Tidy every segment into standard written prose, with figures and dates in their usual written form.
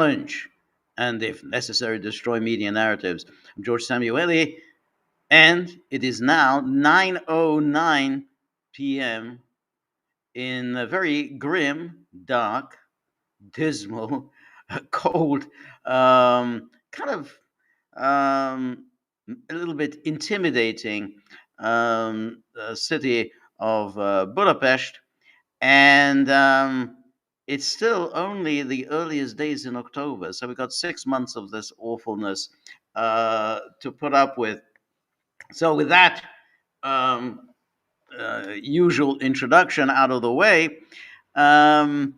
challenge and, if necessary, destroy media narratives. I'm George Samueli, and it is now 9:09 p.m. in a very grim, dark, dismal, cold, kind of a little bit intimidating city of Budapest. And it's still only the earliest days in October. So we've got 6 months of this awfulness to put up with. So, with that um, usual introduction out of the way, um,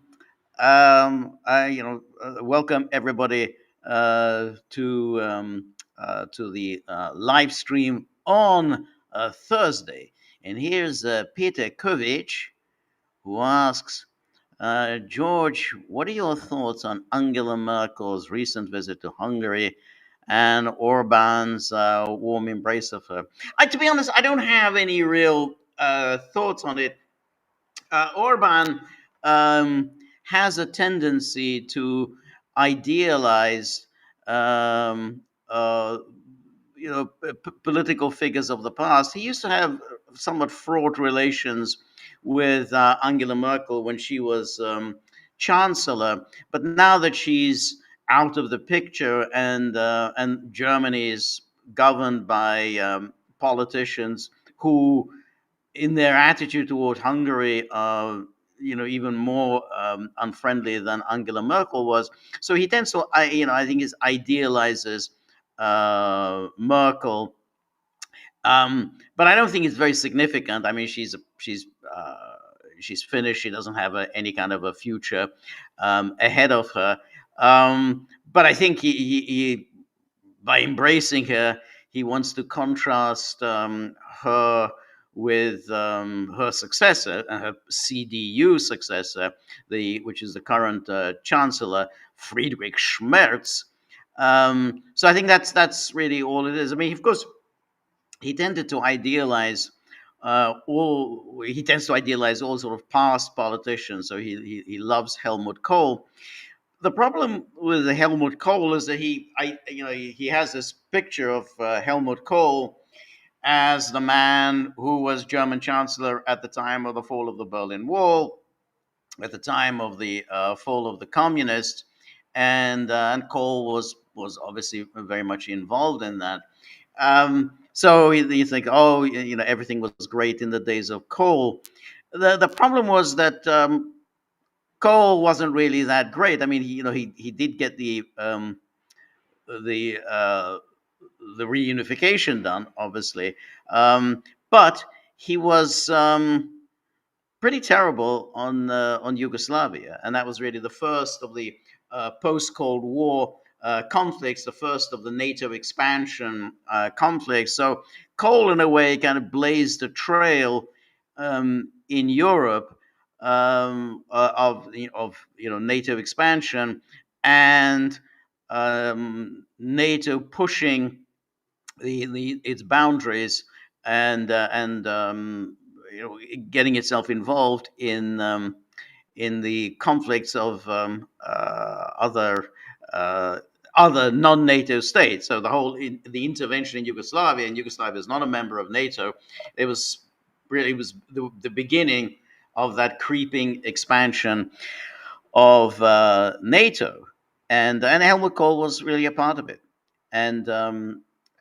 I welcome everybody to the live stream on Thursday. And here's Peter Kovic, who asks, George, what are your thoughts on Angela Merkel's recent visit to Hungary and Orban's warm embrace of her? To be honest, I don't have any real thoughts on it. Orban um, has a tendency to idealize, um, uh, political figures of the past. He used to have somewhat fraught relations with Angela Merkel when she was chancellor, but now that she's out of the picture and Germany is governed by politicians who, in their attitude toward Hungary, are even more unfriendly than Angela Merkel was. So he tends to, I think, is idealizes Merkel, but I don't think it's very significant. I mean, she's finished. She doesn't have any kind of a future ahead of her. But I think he by embracing her, he wants to contrast her with her successor, her CDU successor, which is the current chancellor, Friedrich Schmerz. So I think that's really all it is. I mean, of course, he tended to idealize he tends to idealize all sort of past politicians. So he loves Helmut Kohl. The problem with Helmut Kohl is that he has this picture of Helmut Kohl as the man who was German chancellor at the time of the fall of the Berlin Wall, at the time of the fall of the communists, and Kohl was obviously very much involved in that. So you think, oh, everything was great in the days of Kohl. The problem was that Kohl wasn't really that great. I mean, he did get the uh, the reunification done, obviously, but he was pretty terrible on Yugoslavia, and that was really the first of the post Cold War conflicts, the first of the NATO expansion conflicts. So Kohl, in a way, kind of blazed a trail in Europe of NATO expansion and NATO pushing its boundaries and getting itself involved in the conflicts of other non-NATO states. So the intervention in Yugoslavia, and Yugoslavia is not a member of NATO. It was the beginning of that creeping expansion of NATO, and Helmut Kohl was really a part of it, and so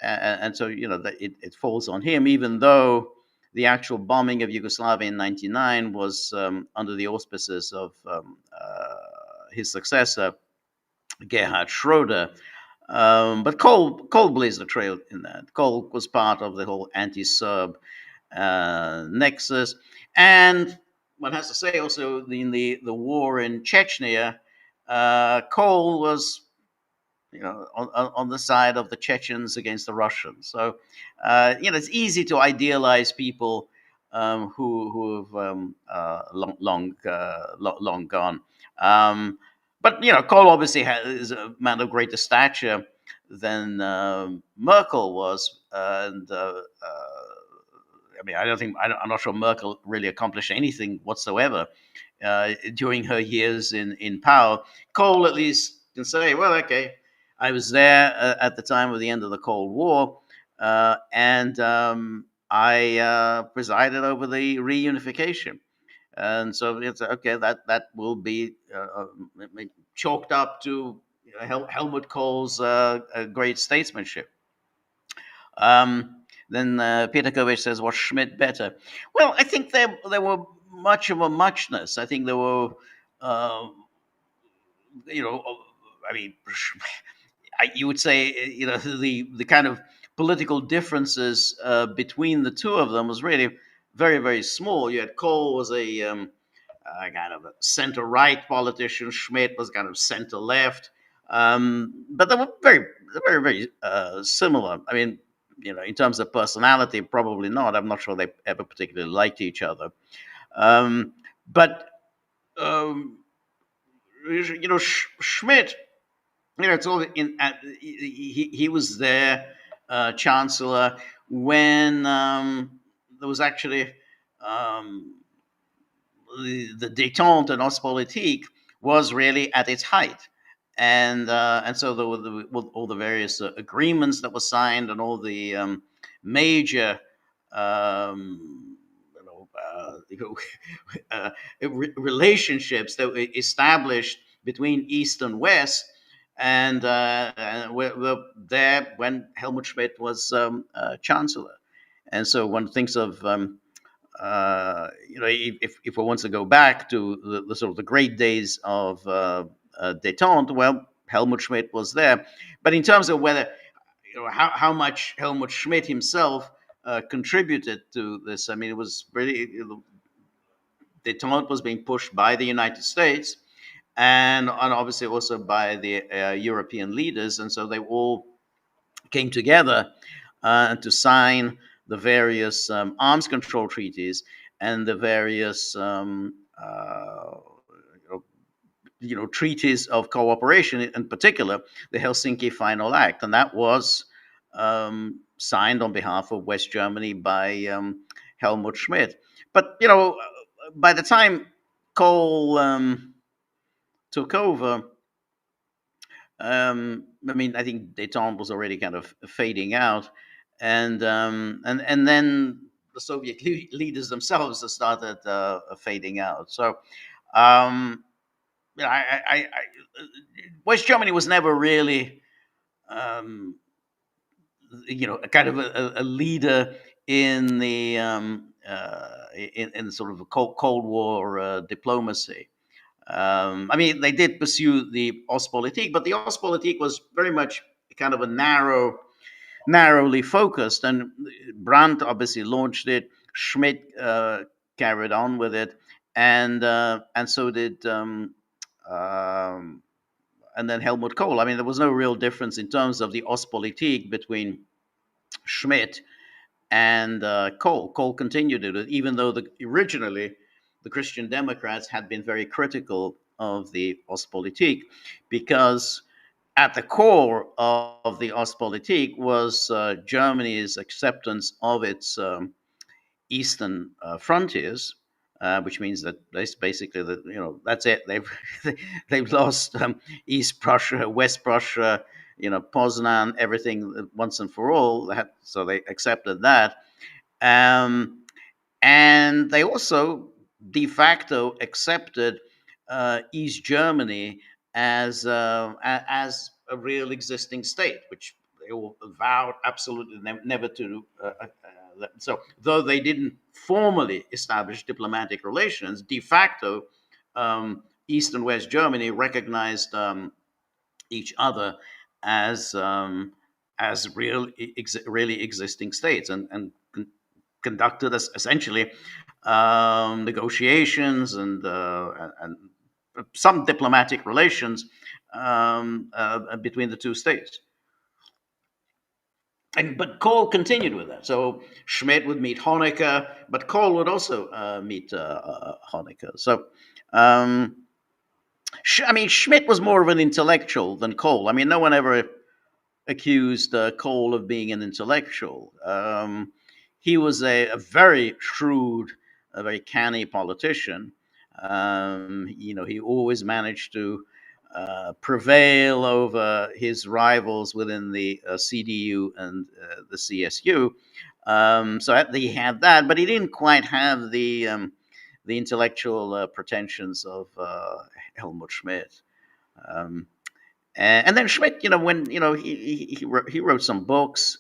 that it falls on him, even though the actual bombing of Yugoslavia in '99 was under the auspices of his successor, Gerhard Schroeder. But Kohl blazed the trail in that. Kohl was part of the whole anti-Serb nexus, and one has to say also in the war in Chechnya, Kohl was on the side of the Chechens against the Russians. So it's easy to idealize people who've long gone. But Kohl obviously is a man of greater stature than Merkel was, and I mean, I'm not sure Merkel really accomplished anything whatsoever during her years in power. Kohl at least can say, well, okay, I was there at the time of the end of the Cold War, and I presided over the reunification. And so it's okay. That will be chalked up to Helmut Kohl's great statesmanship. Then Peter Kovic says, "Was Schmidt better?" Well, I think there were much of a muchness. I think there were, uh, you know, I mean, you would say, the kind of political differences between the two of them was really very, very small. You had Kohl was a kind of a center right politician. Schmidt was kind of center left. But they were very, very, very similar. I mean, in terms of personality, probably not. I'm not sure they ever particularly liked each other. But um, Schmidt, it's all in. He was there, chancellor, when there was actually um, the détente and Ostpolitik was really at its height. And so there were all the various agreements that were signed, and all the major um, relationships that were established between East and West, and we're there when Helmut Schmidt was chancellor. And so one thinks of if one wants to go back to the sort of the great days of détente, well, Helmut Schmidt was there. But in terms of whether, how much Helmut Schmidt himself contributed to this, I mean, it was really, détente was being pushed by the United States, and obviously also by the European leaders, and so they all came together to sign the various arms control treaties and the various treaties of cooperation, in particular the Helsinki Final Act, and that was signed on behalf of West Germany by Helmut Schmidt. But by the time Kohl took over, I mean, I think détente was already kind of fading out, and then the Soviet leaders themselves have started fading out. So, um, West Germany was never really, um, a kind of a leader in the in sort of a Cold War diplomacy. I mean, they did pursue the Ostpolitik, but the Ostpolitik was very much kind of a narrowly focused. And Brandt obviously launched it. Schmidt carried on with it, and so did and then Helmut Kohl. I mean, there was no real difference in terms of the Ostpolitik between Schmidt and Kohl. Kohl continued it, even though originally the Christian Democrats had been very critical of the Ostpolitik, because at the core of the Ostpolitik was Germany's acceptance of its eastern frontiers, which means that basically that that's it. They've lost East Prussia, West Prussia, Poznan, everything once and for all. So they accepted that, um, and they also de facto accepted East Germany as a real existing state, which they all vowed absolutely never to. So, though they didn't formally establish diplomatic relations, de facto, East and West Germany recognized each other as really existing states, and conducted essentially negotiations and some diplomatic relations between the two states. But Kohl continued with that. So Schmidt would meet Honecker, but Kohl would also meet Honecker. So, I mean, Schmidt was more of an intellectual than Kohl. I mean, no one ever accused Kohl of being an intellectual. He was a very shrewd, a very canny politician. He always managed to prevail over his rivals within the CDU and the CSU. So he had that, but he didn't quite have the intellectual pretensions of Helmut Schmidt. Um, and then Schmidt, when he wrote some books,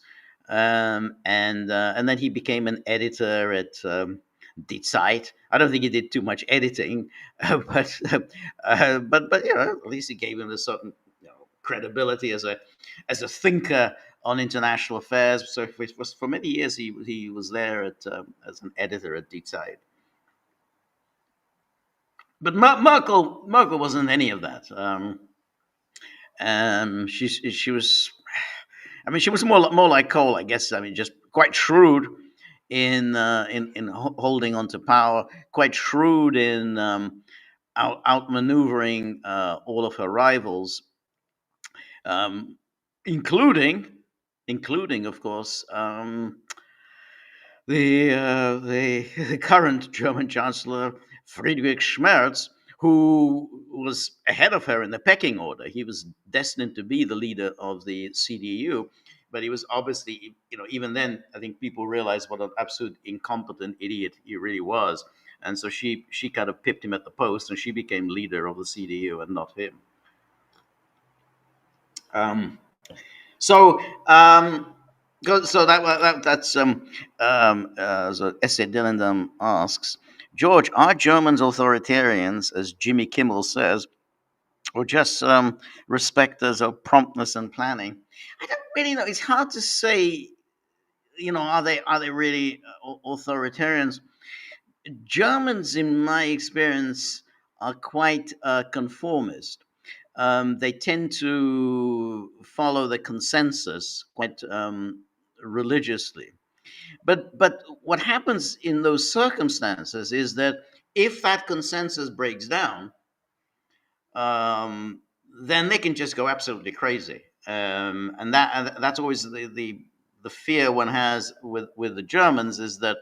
and then he became an editor at Die. I don't think he did too much editing, but at least he gave him a certain credibility as a thinker on international affairs. So for many years he was there as an editor at Die. But Merkel wasn't any of that. She was, I mean, she was more like Kohl, I guess. I mean, just quite shrewd in holding on to power, quite shrewd in outmaneuvering all of her rivals, um, including including, of course, the current German Chancellor Friedrich Schmerz, who was ahead of her in the pecking order. He was destined to be the leader of the CDU, but he was obviously, even then, I think people realized what an absolute incompetent idiot he really was, and so she kind of pipped him at the post, and she became leader of the CDU and not him. Um, So, that's so Essay Dillendam asks, George, are Germans authoritarians, as Jimmy Kimmel says, or just respecters of promptness and planning? I don't really know. It's hard to say. Are they really authoritarians? Germans, in my experience, are quite conformist. They tend to follow the consensus quite religiously. But what happens in those circumstances is that if that consensus breaks down, um, then they can just go absolutely crazy. And that's always the fear one has with the Germans, is that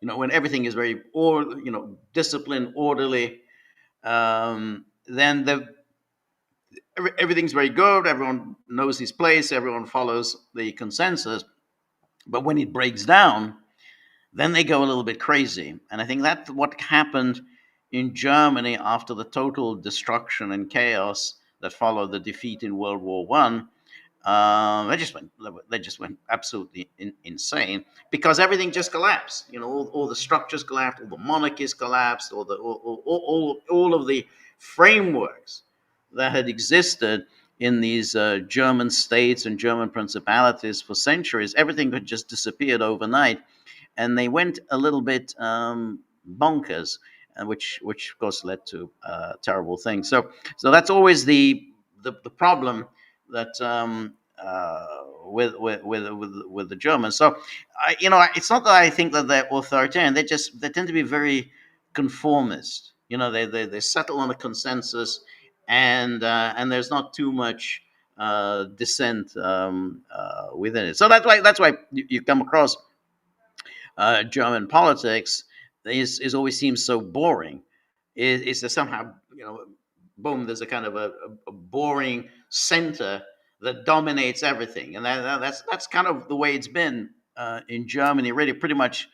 when everything is very disciplined, orderly, then everything's very good. Everyone knows his place. Everyone follows the consensus. But when it breaks down, then they go a little bit crazy. And I think that's what happened in Germany after the total destruction and chaos that followed the defeat in World War One. They just went absolutely insane, because everything just collapsed. All the structures collapsed, all the monarchies collapsed, all of the frameworks that had existed in these German states and German principalities for centuries. Everything had just disappeared overnight, and they went a little bit bonkers, which of course led to terrible things. So that's always the problem that with the Germans. So it's not that I think that they're authoritarian. They tend to be very conformist. They settle on a consensus, and there's not too much dissent within it. So that's why you come across German politics is always seems so boring. Is that somehow, boom, there's a kind of a boring center that dominates everything, and that's kind of the way it's been in Germany, really, pretty much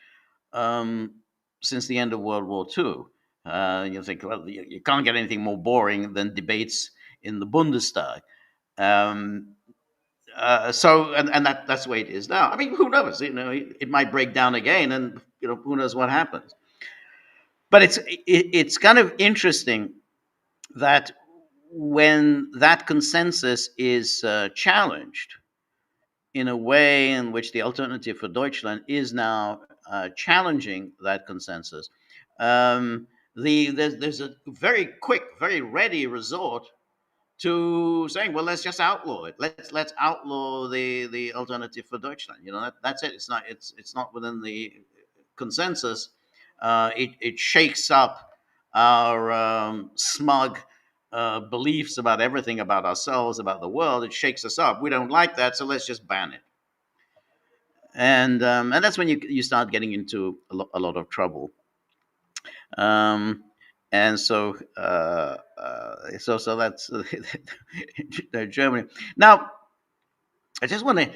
um, since the end of World War II. You think, well, you can't get anything more boring than debates in the Bundestag. Um, and that's the way it is now. I mean, who knows? It might break down again, and who knows what happens. But it's kind of interesting that when that consensus is challenged in a way in which the Alternative for Deutschland is now challenging that consensus, there's a very quick, very ready resort to saying, well, let's just outlaw it. Let's outlaw the Alternative for Deutschland. That's it. It's not within the consensus. It shakes up our smug beliefs about everything, about ourselves, about the world. It shakes us up. We don't like that, so let's just ban it. And that's when you start getting into a lot of trouble. Um, And so that's Germany. Now, I just want to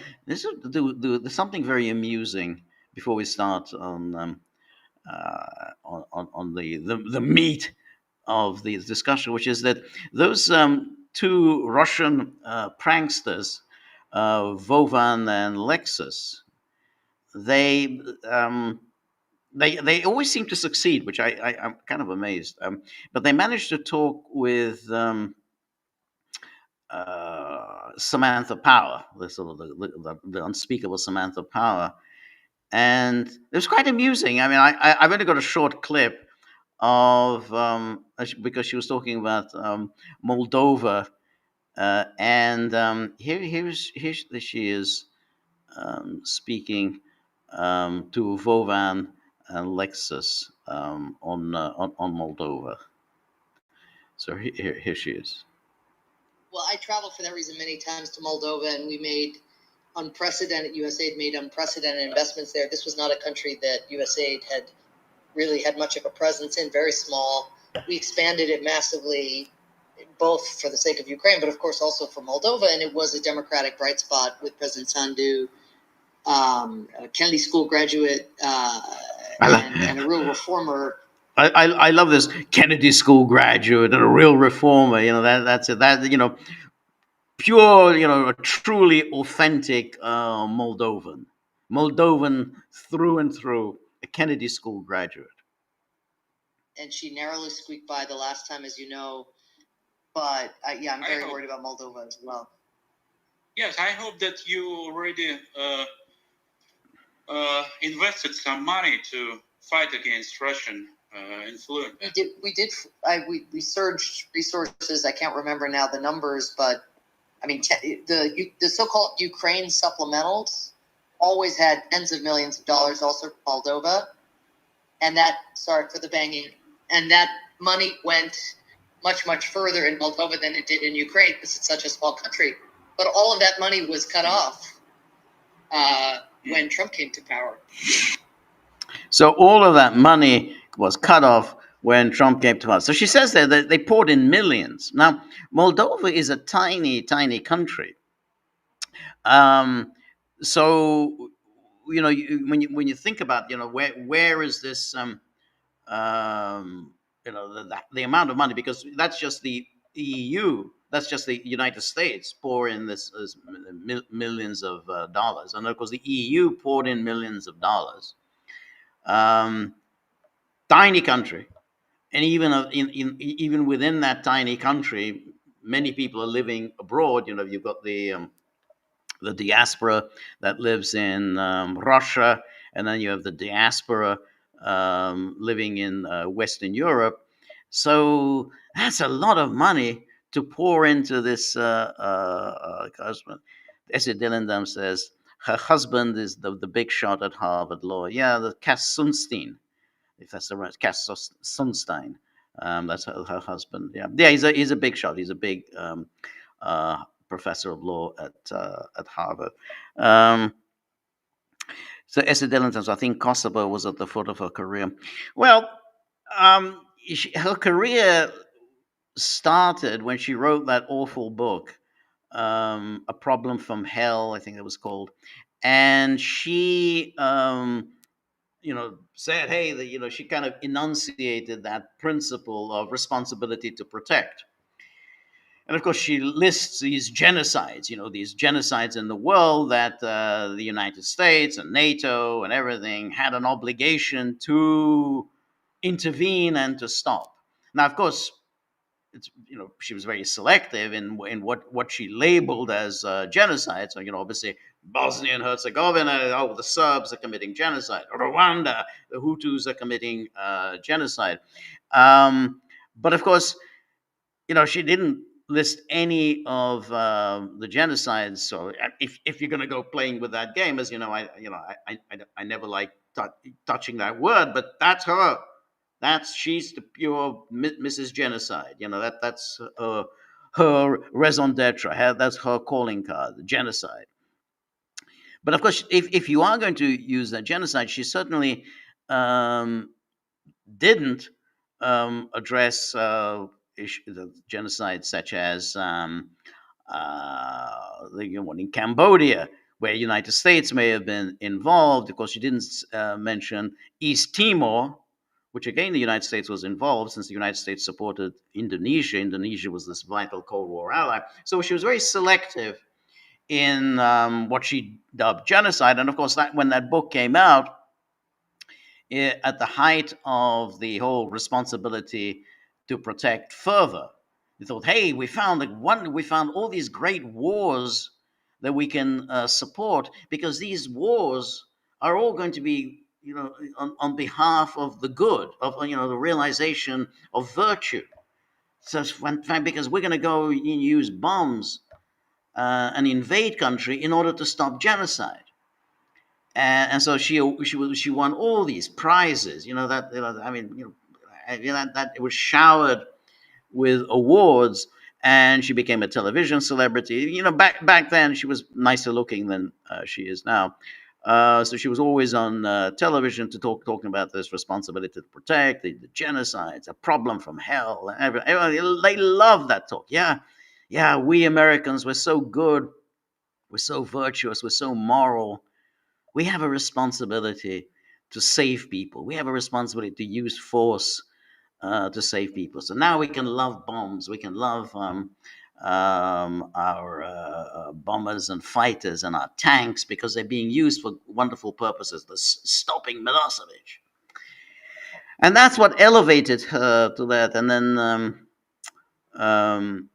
do something very amusing before we start on the meat of the discussion, which is that those two Russian pranksters, Vovan and Lexus, they um, they always seem to succeed, which I'm kind of amazed. But they managed to talk with Samantha Power, the sort of the unspeakable Samantha Power, and it was quite amusing. I mean, I've only got a short clip of because she was talking about Moldova, and here she is speaking to Vovan and Lexus on Moldova. So here she is. Well, I traveled for that reason many times to Moldova, and we made unprecedented. USAID made unprecedented investments there. This was not a country that USAID had really had much of a presence in. Very small. We expanded it massively, both for the sake of Ukraine, but of course also for Moldova. And it was a democratic bright spot with President Sandu, a Kennedy School graduate, and a real reformer. I love this Kennedy School graduate and a real reformer. You know that's it. That pure, a truly authentic Moldovan through and through, a Kennedy School graduate. And she narrowly squeaked by the last time, as you know. But yeah, I'm very worried about Moldova as well. Yes, I hope that you already invested some money to fight against Russian influence. We surged resources. I can't remember now the numbers, but I mean, the so-called Ukraine supplementals always had tens of millions of dollars also for Moldova. And sorry for the banging, and that money went much, much further in Moldova than it did in Ukraine because it's such a small country. But all of that money was cut off when Trump came to power. So all of that money was cut off when Trump came to power. So she says there that they poured in millions. Now, Moldova is a tiny, tiny country. So when you think about where is this the amount of money, because that's just the EU, that's just the United States pour in this millions of dollars, and of course the EU poured in millions of dollars. Tiny country, and even within that tiny country, many people are living abroad. You've got the diaspora that lives in Russia, and then you have the diaspora living in Western Europe. So that's a lot of money to pour into this husband. Essie Dillendam says her husband is the big shot at Harvard Law. Yeah, the Cass Sunstein, if that's the right, Cass Sunstein. That's her husband. Yeah. He's a big shot. He's a big professor of law at Harvard. So Esther Dillington, I think Kosovo was at the foot of her career. Well, her career started when she wrote that awful book, A Problem from Hell, I think it was called. And she, said, hey, she kind of enunciated that principle of responsibility to protect. And of course, she lists these genocides, these genocides in the world that the United States and NATO and everything had an obligation to intervene and to stop. Now, of course, she was very selective in what she labeled as genocide. So, obviously, Bosnia and Herzegovina, the Serbs are committing genocide. Rwanda, the Hutus are committing genocide. But of course, she didn't list any of the genocides. So if you're going to go playing with that game, as I never like touching that word, but that's her. She's the pure Mrs. Genocide. That's her raison d'etre. That's her calling card, genocide. But of course, if you are going to use that genocide, she certainly didn't address the genocides such as the one in Cambodia, where the United States may have been involved. Of course, she didn't mention East Timor, which again the United States was involved since the United States supported Indonesia. Indonesia was this vital Cold War ally. So she was very selective in what she dubbed genocide. And of course, that when that book came out, at the height of the whole responsibility to protect further, they thought, "Hey, we found all these great wars that we can support because these wars are all going to be, on behalf of the good, of the realization of virtue." So it's because we're going to go and use bombs and invade country in order to stop genocide. And so she won all these prizes. I mean, that it was showered with awards, and she became a television celebrity. Back then she was nicer looking than she is now. So she was always on television talking about this responsibility to protect the genocides, a problem from hell. Everyone, they love that talk. Yeah, yeah, we Americans, we're so good, we're so virtuous, we're so moral. We have a responsibility to save people. We have a responsibility to use force to save people. So now we can love bombs. We can love our bombers and fighters and our tanks because they're being used for wonderful purposes, the stopping Milosevic. And that's what elevated her to that. And then um,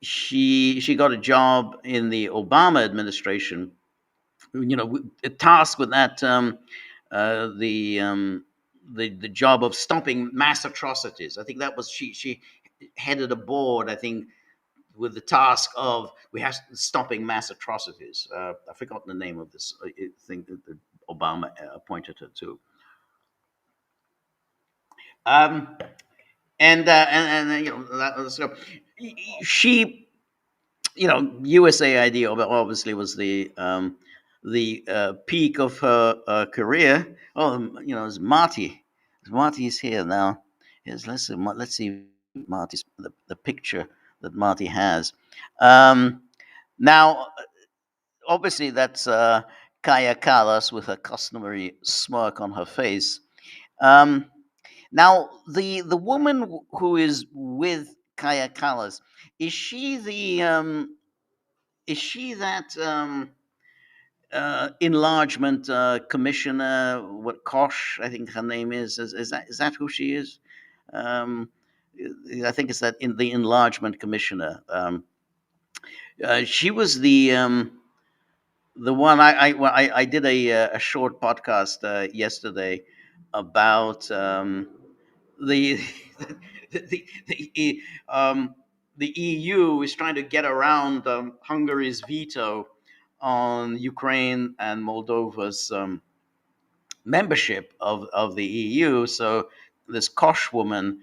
she got a job in the Obama administration, tasked with that the job of stopping mass atrocities. I think that was she headed a board. I think with the task of we have stopping mass atrocities. I've forgotten the name of this thing that Obama appointed her to. Um, and so she USAID obviously was the peak of her career. Oh, it's Marty. Marty's here now. Yes, let's see Marty's the picture that Marty has. Um, Now, obviously, that's Kaya Callas with her customary smirk on her face. Um, Now, the woman who is with Kaya Callas, is she the is she that enlargement commissioner? What Kosh, I think her name is that who she is? Um, I think it's that in the enlargement commissioner. She was the one I did a short podcast yesterday about the the EU is trying to get around Hungary's veto on Ukraine and Moldova's membership of the EU. So this Kosh woman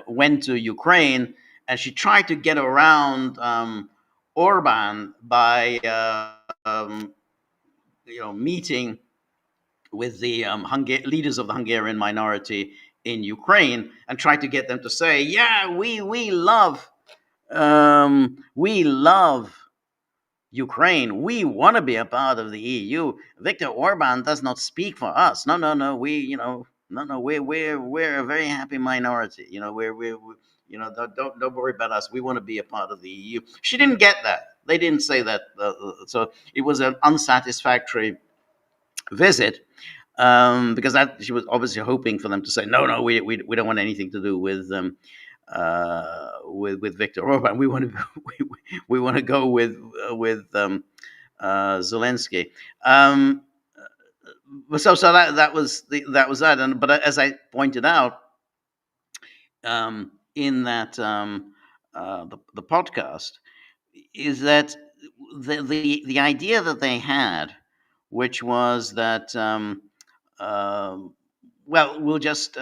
went to Ukraine and she tried to get around Orban by meeting with the leaders of the Hungarian minority in Ukraine and tried to get them to say, "Yeah, we love Ukraine. We want to be a part of the EU. Viktor Orban does not speak for us. No, no, no. No, no. We're a very happy minority. Don't worry about us. We want to be a part of the EU." She didn't get that. They didn't say that. So it was an unsatisfactory visit because that she was obviously hoping for them to say, "No, no, we don't want anything to do with Viktor Orban. We want to we want to go with Zelensky." Um, so that was that. And but as I pointed out in that the podcast, is that the idea that they had, which was that well, we'll just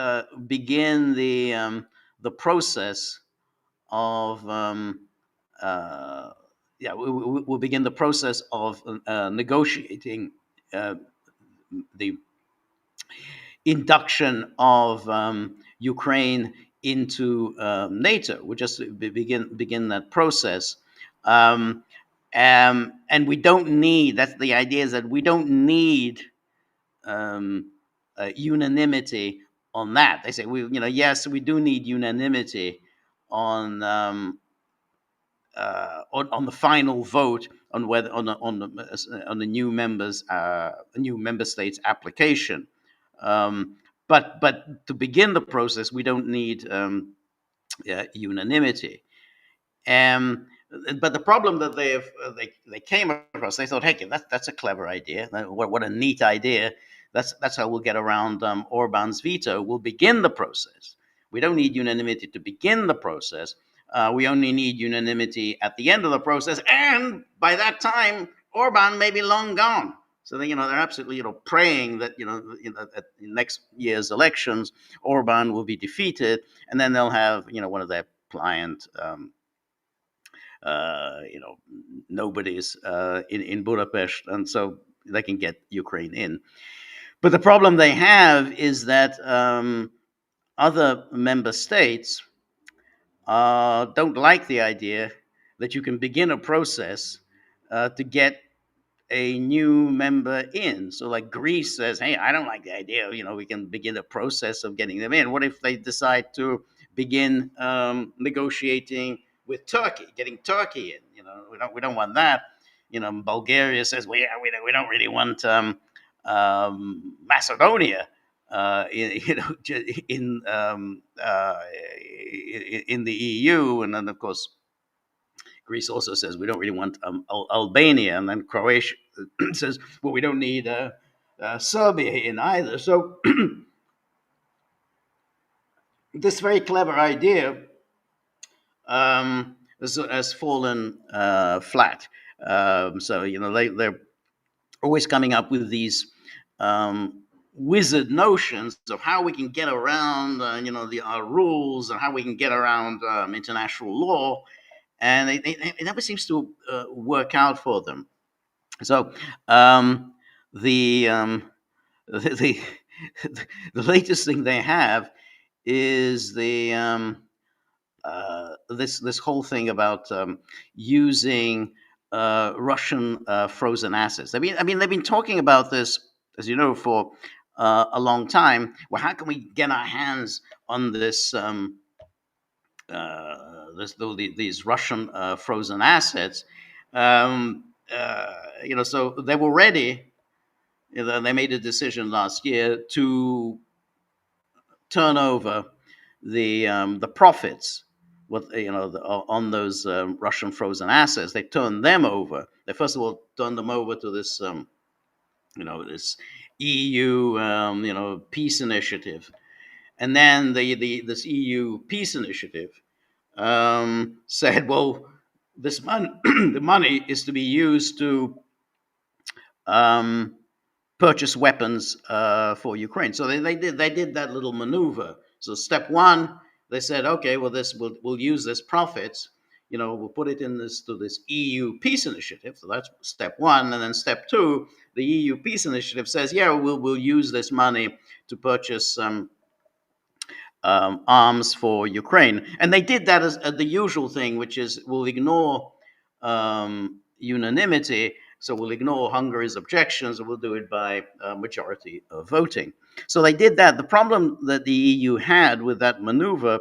begin the process of yeah, we'll begin the process of negotiating the induction of Ukraine into NATO. We just begin that process. Um, and we don't need. That's the idea, is that we don't need um, unanimity on that. They say, yes, we do need unanimity on on the final vote on whether on the new member states application. Um, but to begin the process, we don't need unanimity. Um, but the problem that they came across, they thought, hey, that's a clever idea. What a neat idea. That's how we'll get around Orban's veto. We'll begin the process. We don't need unanimity to begin the process. We only need unanimity at the end of the process, and by that time, Orban may be long gone. So they're absolutely praying that at next year's elections, Orban will be defeated, and then they'll have one of their pliant you know, nobodies in Budapest, and so they can get Ukraine in. But the problem they have is that other member states don't like the idea that you can begin a process to get a new member in. So, like Greece says, "Hey, I don't like the idea. We can begin a process of getting them in. What if they decide to begin negotiating with Turkey, getting Turkey in? We don't want that. Bulgaria says, well, yeah, we don't really want Macedonia." In the EU, and then of course Greece also says we don't really want Albania, and then Croatia says, well, we don't need Serbia in either. So this very clever idea has fallen flat. So they're always coming up with these wizard notions of how we can get around, our rules, and how we can get around international law, and it never seems to work out for them. So the, the the latest thing they have is this whole thing about using Russian frozen assets. They've been talking about this, as you know, for a long time. Well, how can we get our hands on these Russian frozen assets? So they were ready. They made a decision last year to turn over the profits on those Russian frozen assets. They turned them over. They first of all turned them over to this EU peace initiative, and then this EU peace initiative said, well, the money is to be used to um, purchase weapons for Ukraine. So they did that little maneuver. So step one, they said, okay, well, we'll use this profits. We'll put it in this EU peace initiative. So that's step one, and then step two, the EU peace initiative says, yeah, we'll use this money to purchase arms for Ukraine. And they did that as the usual thing, which is we'll ignore unanimity. So we'll ignore Hungary's objections, and we'll do it by majority voting. So they did that. The problem that the EU had with that maneuver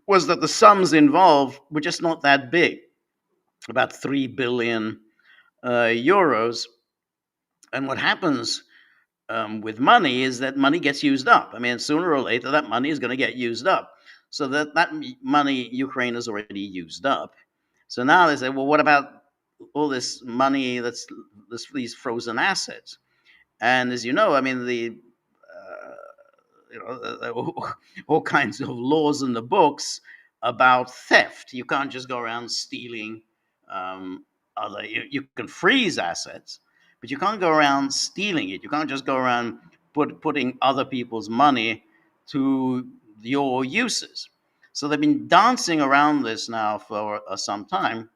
was that the sums involved were just not that big, about 3 billion euros. And what happens with money is that money gets used up. Sooner or later, that money is going to get used up. So that money Ukraine has already used up. So now they say, well, what about all this money these frozen assets? And as you know, all kinds of laws in the books about theft. You can't just go around stealing you can freeze assets, but you can't go around stealing it. You can't just go around putting other people's money to your uses. So they've been dancing around this now for some time,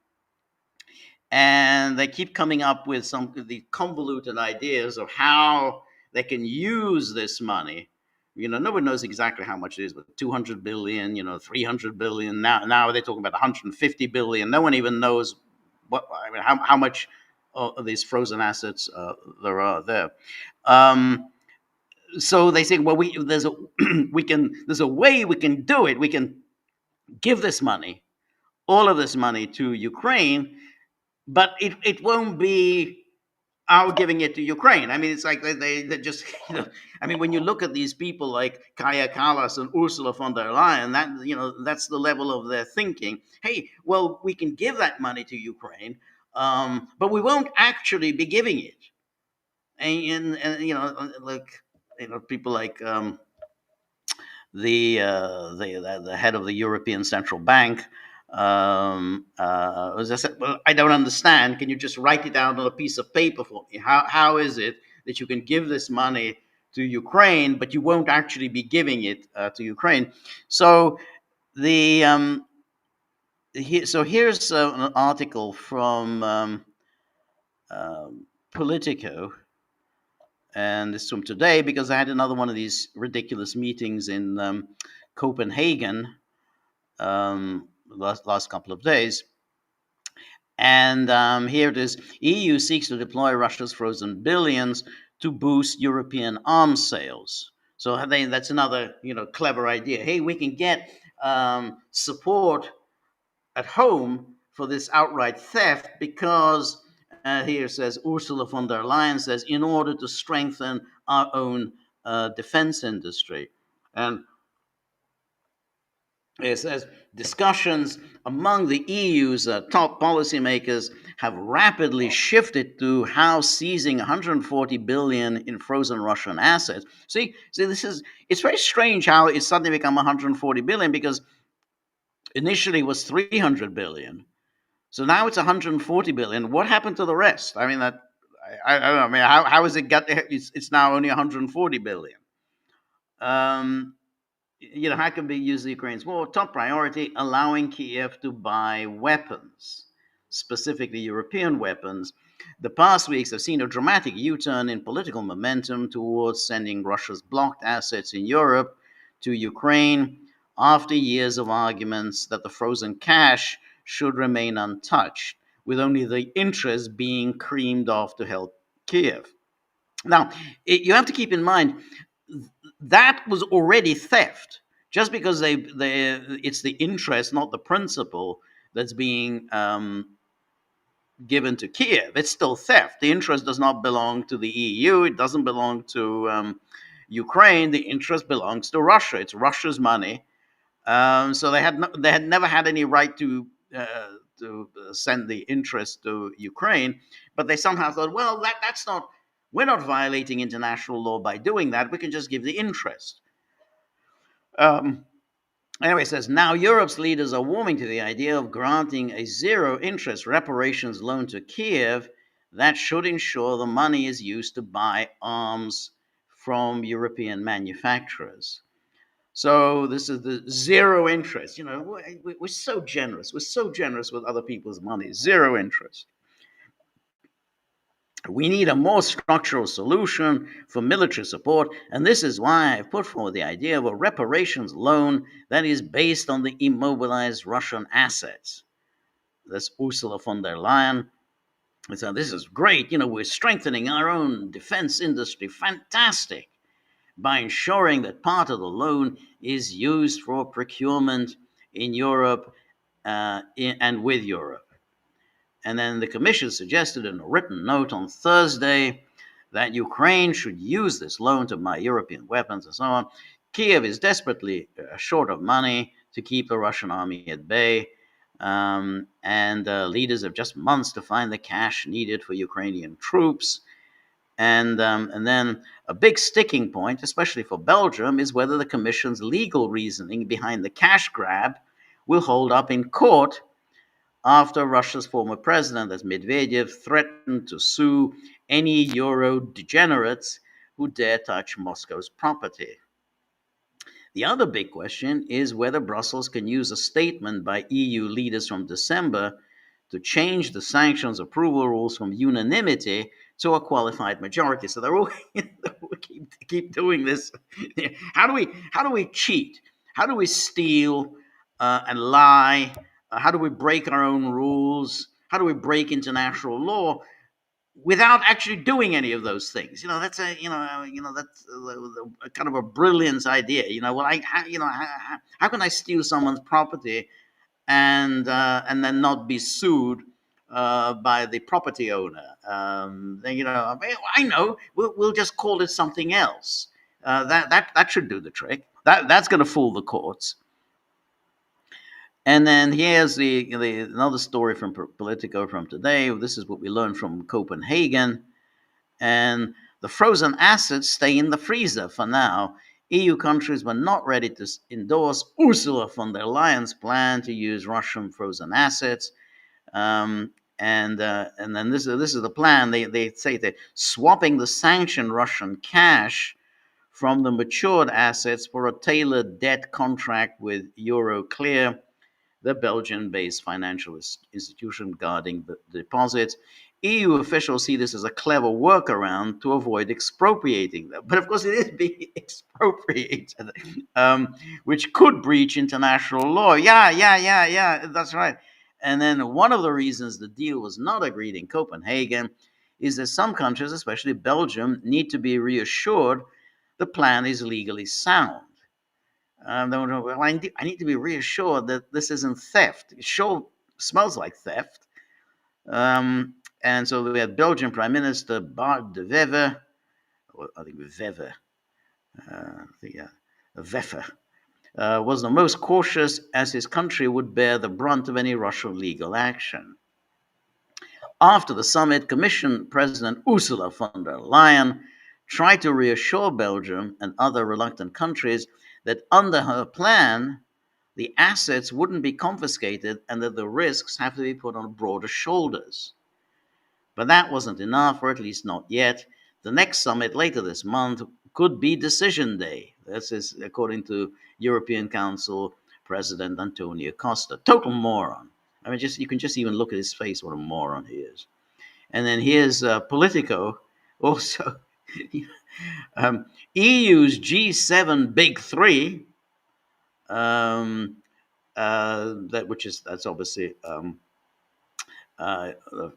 and they keep coming up with some of the convoluted ideas of how they can use this money, Nobody knows exactly how much it is, but 200 billion, 300 billion. Now they're talking about 150 billion. No one even knows how much of these frozen assets there are there. Um, so they say, well, there's a there's a way we can do it. We can give this money, all of this money to Ukraine, but it won't be our giving it to Ukraine. I mean, it's like they just, I mean, when you look at these people like Kaya Kallas and Ursula von der Leyen, that's the level of their thinking. Hey, well, we can give that money to Ukraine, but we won't actually be giving it. And like, people like the head of the European Central Bank. As I said, well, I don't understand. Can you just write it down on a piece of paper for me? How is it that you can give this money to Ukraine, but you won't actually be giving it to Ukraine? So the so here's an article from Politico, and it's from today because I had another one of these ridiculous meetings in Copenhagen last couple of days. And here it is: EU seeks to deploy Russia's frozen billions to boost European arms sales. So that's another clever idea. Hey, we can get support at home for this outright theft because here says Ursula von der Leyen says in order to strengthen our own defense industry. And it says discussions among the EU's top policymakers have rapidly shifted to how seizing 140 billion in frozen Russian assets. See, it's very strange how it's suddenly become 140 billion, because initially it was 300 billion. So now it's 140 billion. What happened to the rest? I mean, I don't know. I mean, how is it got? It's now only 140 billion. How can we use the Ukraine's war? Top priority: allowing Kiev to buy weapons, specifically European weapons. The past weeks have seen a dramatic U-turn in political momentum towards sending Russia's blocked assets in Europe to Ukraine, after years of arguments that the frozen cash should remain untouched, with only the interest being creamed off to help Kiev. Now, you have to keep in mind that was already theft. Just because it's the interest, not the principal, that's being given to Kiev, it's still theft. The interest does not belong to the EU. It doesn't belong to Ukraine. The interest belongs to Russia. It's Russia's money. So they had never had any right to send the interest to Ukraine, but they somehow thought, well, that's not. We're not violating international law by doing that. We can just give the interest. Anyway, it says now Europe's leaders are warming to the idea of granting a zero interest reparations loan to Kiev that should ensure the money is used to buy arms from European manufacturers. So this is the zero interest. We're so generous. We're so generous with other people's money. Zero interest. We need a more structural solution for military support, and this is why I've put forward the idea of a reparations loan that is based on the immobilized Russian assets. That's Ursula von der Leyen. So this is great. We're strengthening our own defense industry. Fantastic. By ensuring that part of the loan is used for procurement in Europe and with Europe. And then the Commission suggested in a written note on Thursday that Ukraine should use this loan to buy European weapons and so on. Kiev is desperately short of money to keep the Russian army at bay, and leaders have just months to find the cash needed for Ukrainian troops. And then a big sticking point, especially for Belgium, is whether the Commission's legal reasoning behind the cash grab will hold up in court after Russia's former president, as Medvedev, threatened to sue any Euro degenerates who dare touch Moscow's property. The other big question is whether Brussels can use a statement by EU leaders from December to change the sanctions approval rules from unanimity to a qualified majority. So they're all keep doing this. How do we cheat? How do we steal and lie? How do we break our own rules? How do we break international law without actually doing any of those things? That's a kind of a brilliant idea. Well, how can I steal someone's property and then not be sued by the property owner? I know. We'll just call it something else. That should do the trick. That's going to fool the courts. And then here's the another story from Politico from today. This is what we learned from Copenhagen. And the frozen assets stay in the freezer for now. EU countries were not ready to endorse Ursula von der Leyen's plan to use Russian frozen assets. And then this is the plan. They say they're swapping the sanctioned Russian cash from the matured assets for a tailored debt contract with Euroclear, the Belgian-based financial institution guarding the deposits. EU officials see this as a clever workaround to avoid expropriating them. But of course, it is being expropriated, which could breach international law. Yeah, that's right. And then one of the reasons the deal was not agreed in Copenhagen is that some countries, especially Belgium, need to be reassured the plan is legally sound. Well, I need to be reassured that this isn't theft. It sure smells like theft. And so we had Belgian Prime Minister Bart de Wever, or I think Wever, Wever, was the most cautious, as his country would bear the brunt of any Russian legal action. After the summit, Commission President Ursula von der Leyen tried to reassure Belgium and other reluctant countries that under her plan, the assets wouldn't be confiscated and that the risks have to be put on broader shoulders. But that wasn't enough, or at least not yet. The next summit later this month could be decision day. This is according to European Council President Antonio Costa. Total moron. I mean, you can just even look at his face, what a moron he is. And then here's Politico, also. EU's G7 Big Three, that's obviously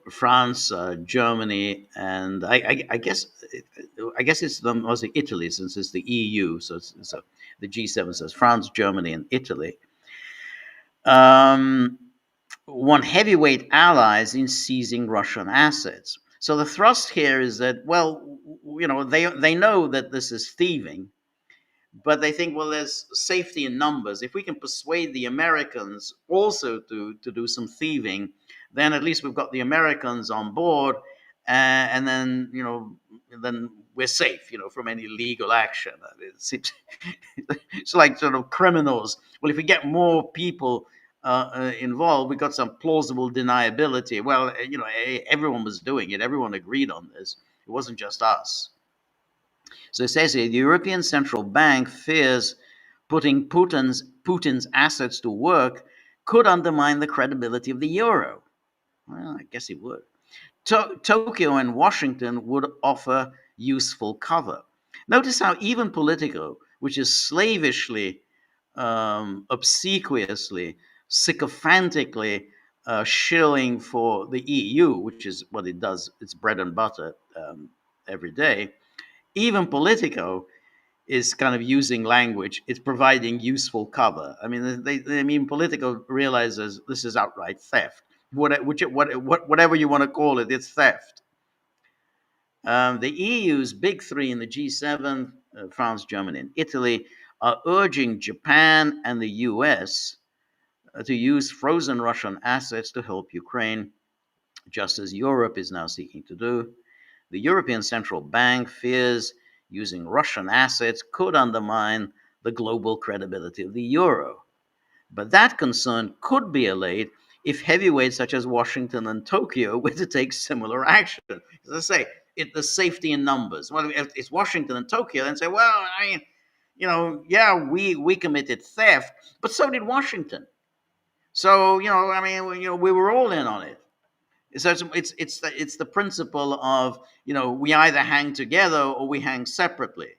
France, Germany, and I guess it's mostly Italy, since it's the EU. So the G7 says France, Germany, and Italy. Want heavyweight allies in seizing Russian assets. So the thrust here is that, well, they know that this is thieving, but they think, well, there's safety in numbers. If we can persuade the Americans also to do some thieving, then at least we've got the Americans on board, and then then we're safe, from any legal action. It seems it's like sort of criminals. Well, if we get more people involved, we got some plausible deniability. Well, everyone was doing it. Everyone agreed on this. It wasn't just us. So it says here, the European Central Bank fears putting Putin's assets to work could undermine the credibility of the euro. Well, I guess it would. Tokyo and Washington would offer useful cover. Notice how even Politico, which is slavishly, obsequiously, sycophantically shilling for the EU, which is what it does, it's bread and butter every day, even Politico is kind of using language. It's providing useful cover. I mean, Politico realizes this is outright theft. Whatever you want to call it, it's theft. The EU's big three in the G7, France, Germany, and Italy, are urging Japan and the US to use frozen Russian assets to help Ukraine, just as Europe is now seeking to do. The European Central Bank fears using Russian assets could undermine the global credibility of the euro. But that concern could be allayed if heavyweights such as Washington and Tokyo were to take similar action. As I say, the safety in numbers. Well, if it's Washington and Tokyo, then say, well, we committed theft, but so did Washington. So, we were all in on it. So it's the principle of, we either hang together or we hang separately.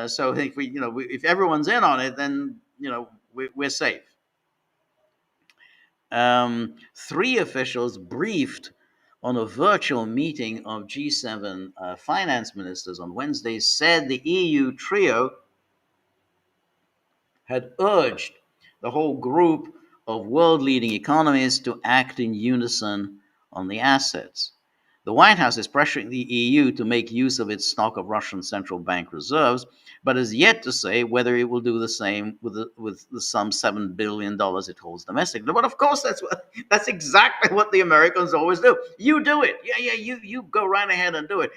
So if if everyone's in on it, then we're safe. Three officials briefed on a virtual meeting of G7 finance ministers on Wednesday said the EU trio had urged the whole group of world leading economies to act in unison on the assets. The White House is pressuring the EU to make use of its stock of Russian central bank reserves, but has yet to say whether it will do the same with the some $7 billion it holds domestically. But of course, that's exactly what the Americans always do. You do it, yeah, yeah. You go right ahead and do it.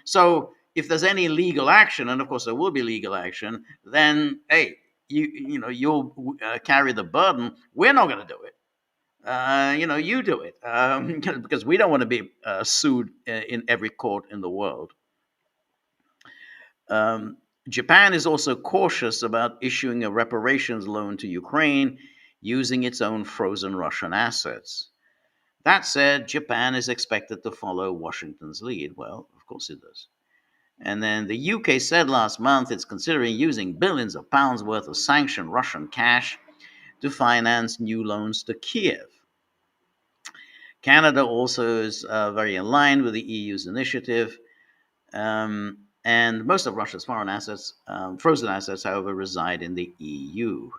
So if there's any legal action, and of course there will be legal action, then hey, you'll carry the burden. We're not going to do it. You do it, because we don't want to be sued in every court in the world. Um, Japan is also cautious about issuing a reparations loan to Ukraine using its own frozen Russian assets. That said, Japan is expected to follow Washington's lead. Well, of course it does. And then the UK said last month it's considering using billions of pounds worth of sanctioned Russian cash to finance new loans to Kiev. Canada also is very aligned with the EU's initiative. And most of Russia's foreign assets, frozen assets, however, reside in the EU.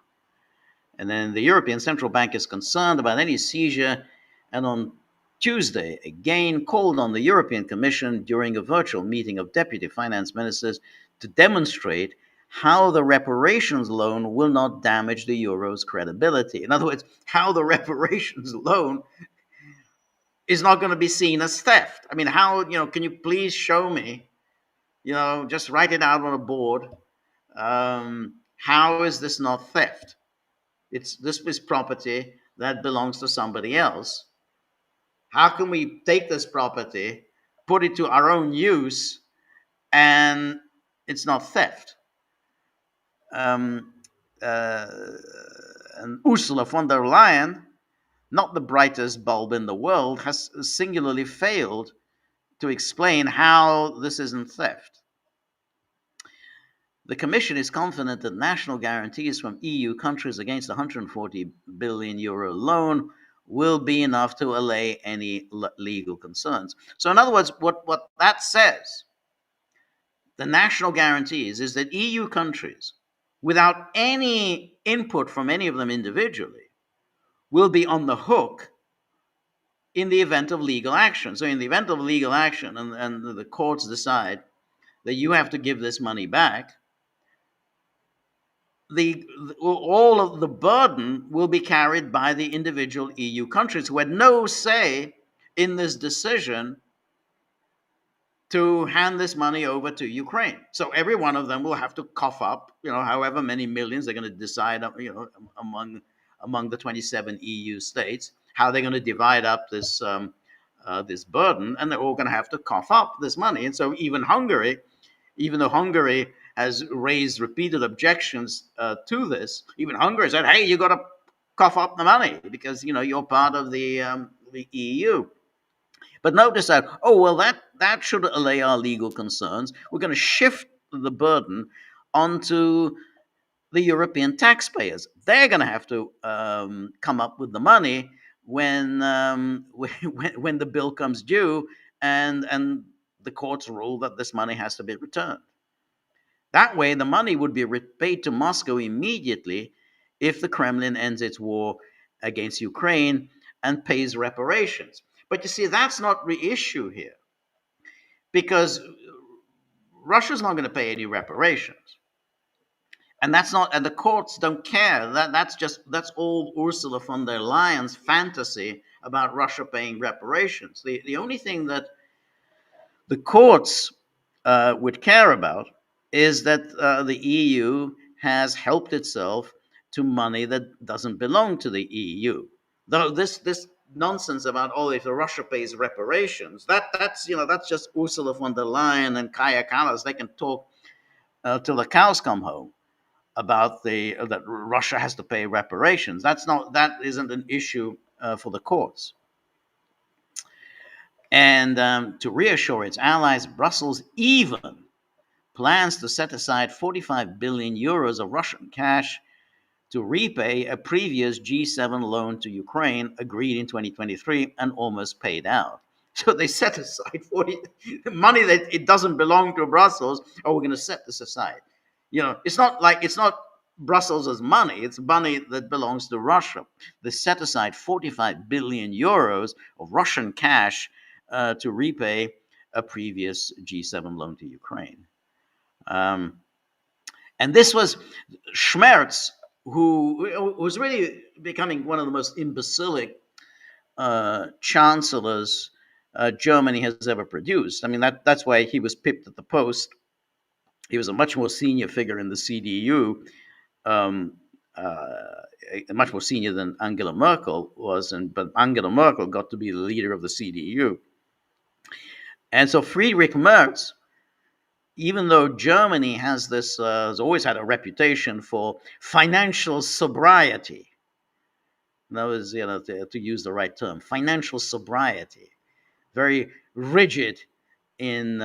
And then the European Central Bank is concerned about any seizure, and on Tuesday again called on the European Commission during a virtual meeting of deputy finance ministers to demonstrate how the reparations loan will not damage the euro's credibility. In other words, how the reparations loan is not going to be seen as theft. I mean, how, can you please show me, just write it out on a board. How is this not theft? This is property that belongs to somebody else. How can we take this property, put it to our own use, and it's not theft? Um, uh, and Ursula von der Leyen, not the brightest bulb in the world, has singularly failed to explain how this isn't theft. The Commission is confident that national guarantees from EU countries against a €140 billion loan will be enough to allay any legal concerns. So, in other words, what that says, the national guarantees, is that EU countries, without any input from any of them individually, will be on the hook in the event of legal action. So, in the event of legal action, and the courts decide that you have to give this money back, all of the burden will be carried by the individual EU countries who had no say in this decision to hand this money over to Ukraine. So every one of them will have to cough up, however many millions they're going to decide, among the 27 EU states, how they're going to divide up this burden, and they're all going to have to cough up this money. And so even though Hungary has raised repeated objections to this, even Hungary said, "Hey, you got to cough up the money because you're part of the EU." But notice that, oh well, that should allay our legal concerns. We're going to shift the burden onto the European taxpayers. They're going to have to come up with the money when the bill comes due, and the courts rule that this money has to be returned. That way, the money would be paid to Moscow immediately if the Kremlin ends its war against Ukraine and pays reparations. But you see, that's not the issue here, because Russia's not going to pay any reparations. And the courts don't care. That's all Ursula von der Leyen's fantasy about Russia paying reparations. The only thing that the courts would care about is that the EU has helped itself to money that doesn't belong to the EU. Though this nonsense about, oh, if Russia pays reparations, that's just Ursula von der Leyen and Kaya Kallas. They can talk till the cows come home about that Russia has to pay reparations. That isn't an issue for the courts. And to reassure its allies, Brussels even plans to set aside 45 billion euros of Russian cash to repay a previous G7 loan to Ukraine agreed in 2023 and almost paid out. So they set aside 40 money that it doesn't belong to Brussels. Oh, we're going to set this aside. It's not Brussels' money. It's money that belongs to Russia. They set aside 45 billion euros of Russian cash to repay a previous G7 loan to Ukraine. Um, and this was Schmerz, who was really becoming one of the most imbecilic chancellors Germany has ever produced. I mean, that's why he was pipped at the post. He was a much more senior figure in the CDU, um, much more senior than Angela Merkel was, but Angela Merkel got to be the leader of the CDU. And so Friedrich Merz, even though Germany has always had a reputation for financial sobriety, that was, to use the right term, financial sobriety, very rigid in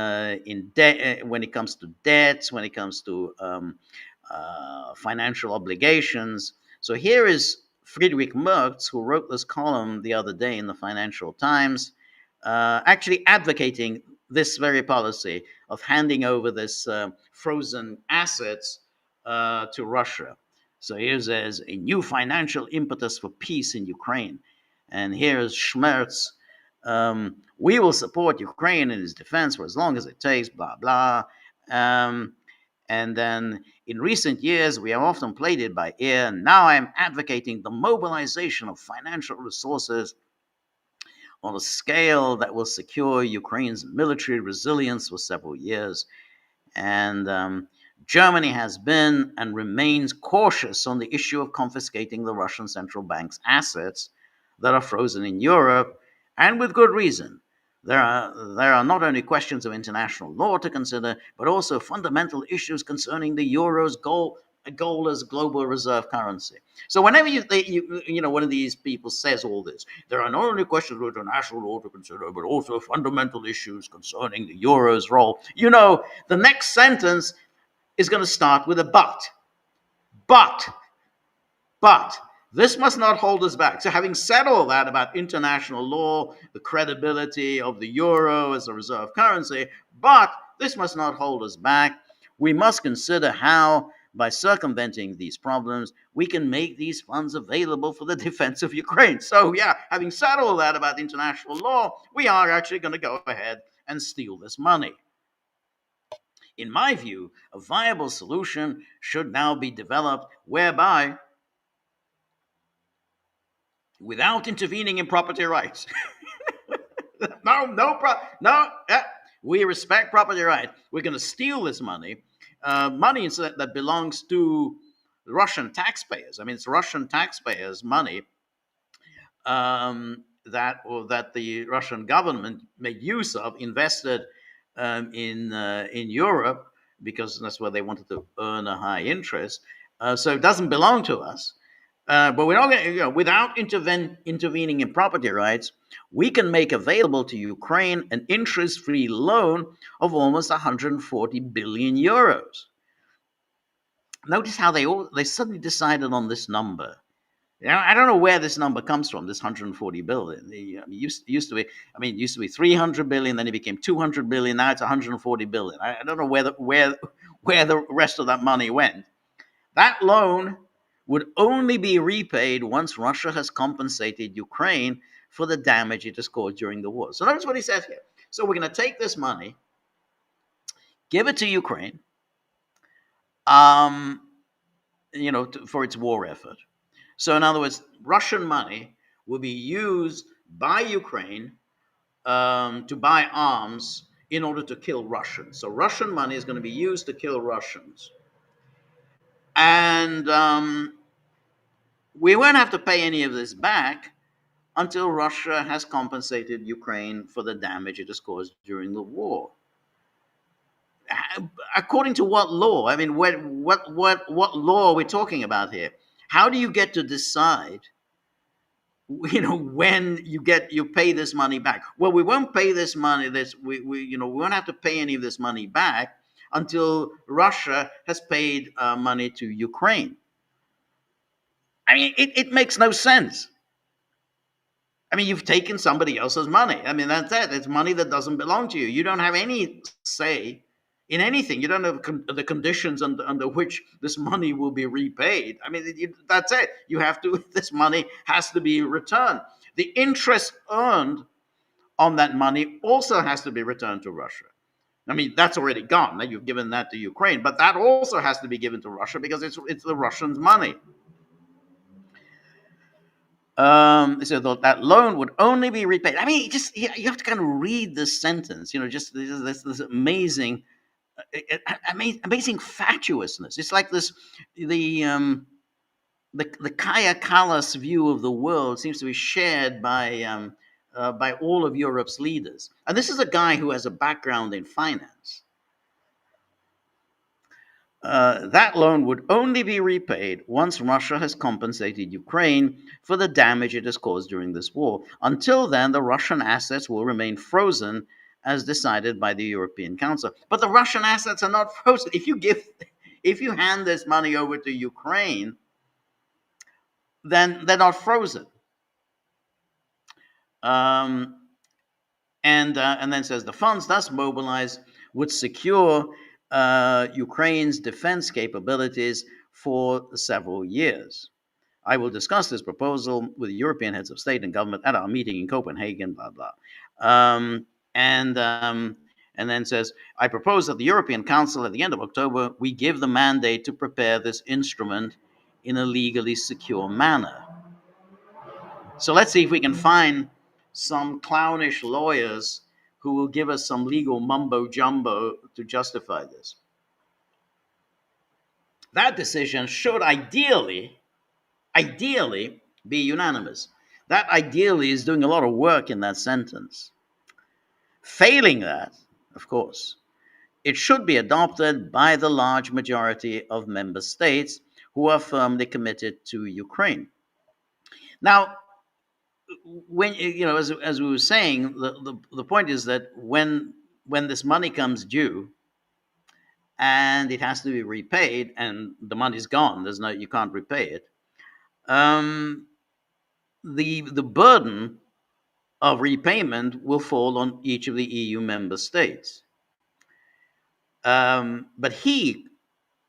debt when it comes to debts, when it comes to financial obligations. So here is Friedrich Merz, who wrote this column the other day in the Financial Times, actually advocating this very policy of handing over this frozen assets to Russia. So here's a new financial impetus for peace in Ukraine. And here's Schmerz. We will support Ukraine in its defense for as long as it takes, blah, blah. And then in recent years, we have often played it by ear. Now I am advocating the mobilization of financial resources on a scale that will secure Ukraine's military resilience for several years. And Germany has been and remains cautious on the issue of confiscating the Russian central bank's assets that are frozen in Europe, and with good reason. There are not only questions of international law to consider, but also fundamental issues concerning the euro's goal as global reserve currency. So whenever one of these people says all this, there are not only questions of international law to consider, but also fundamental issues concerning the euro's role. The next sentence is going to start with a but. But this must not hold us back. So having said all that about international law, the credibility of the euro as a reserve currency, but this must not hold us back. We must consider how, by circumventing these problems, we can make these funds available for the defense of Ukraine. So yeah, having said all that about international law, we are actually going to go ahead and steal this money. In my view, a viable solution should now be developed whereby, without intervening in property rights. We respect property rights. We're going to steal this money, money that belongs to Russian taxpayers. I mean, it's Russian taxpayers' money that the Russian government made use of, invested in Europe, because that's where they wanted to earn a high interest. So it doesn't belong to us. But we're not going to, without intervening in property rights, we can make available to Ukraine an interest-free loan of almost 140 billion euros. Notice how they suddenly decided on this number. I don't know where this number comes from. This 140 billion. It used to be 300 billion, then it became 200 billion. Now it's 140 billion. I don't know where the rest of that money went. That loan would only be repaid once Russia has compensated Ukraine for the damage it has caused during the war. So notice what he says here. So we're going to take this money, give it to Ukraine, for its war effort. So in other words, Russian money will be used by Ukraine to buy arms in order to kill Russians. So Russian money is going to be used to kill Russians. And we won't have to pay any of this back until Russia has compensated Ukraine for the damage it has caused during the war. According to what law? I mean, what law are we talking about here? How do you get to decide when you pay this money back. Well, we won't pay this money. We won't have to pay any of this money back until Russia has paid money to Ukraine. I mean, it makes no sense. I mean, you've taken somebody else's money. I mean, that's it. It's money that doesn't belong to you. You don't have any say in anything. You don't have the conditions under which this money will be repaid. I mean, that's it. You have to. This money has to be returned. The interest earned on that money also has to be returned to Russia. I mean, that's already gone. Now you've given that to Ukraine, but that also has to be given to Russia because it's the Russians' money. So that loan would only be repaid. I mean, just you have to kind of read this sentence. Just this amazing, amazing fatuousness. It's like this the the Kaya Kallas view of the world seems to be shared by all of Europe's leaders. And this is a guy who has a background in finance. That loan would only be repaid once Russia has compensated Ukraine for the damage it has caused during this war. Until then, the Russian assets will remain frozen as decided by the European Council. But the Russian assets are not frozen. If you hand this money over to Ukraine, then they're not frozen. Um, and then says the funds thus mobilized would secure Ukraine's defense capabilities for several years. I will discuss this proposal with European heads of state and government at our meeting in Copenhagen, blah, blah. And then says, I propose that the European Council at the end of October, we give the mandate to prepare this instrument in a legally secure manner. So let's see if we can find some clownish lawyers who will give us some legal mumbo jumbo to justify this. That decision should ideally be unanimous. That ideally is doing a lot of work in that sentence. Failing that, of course, it should be adopted by the large majority of member states who are firmly committed to Ukraine. Now, when as we were saying, the point is that when this money comes due and it has to be repaid and the money's gone, you can't repay it, the burden of repayment will fall on each of the EU member states. But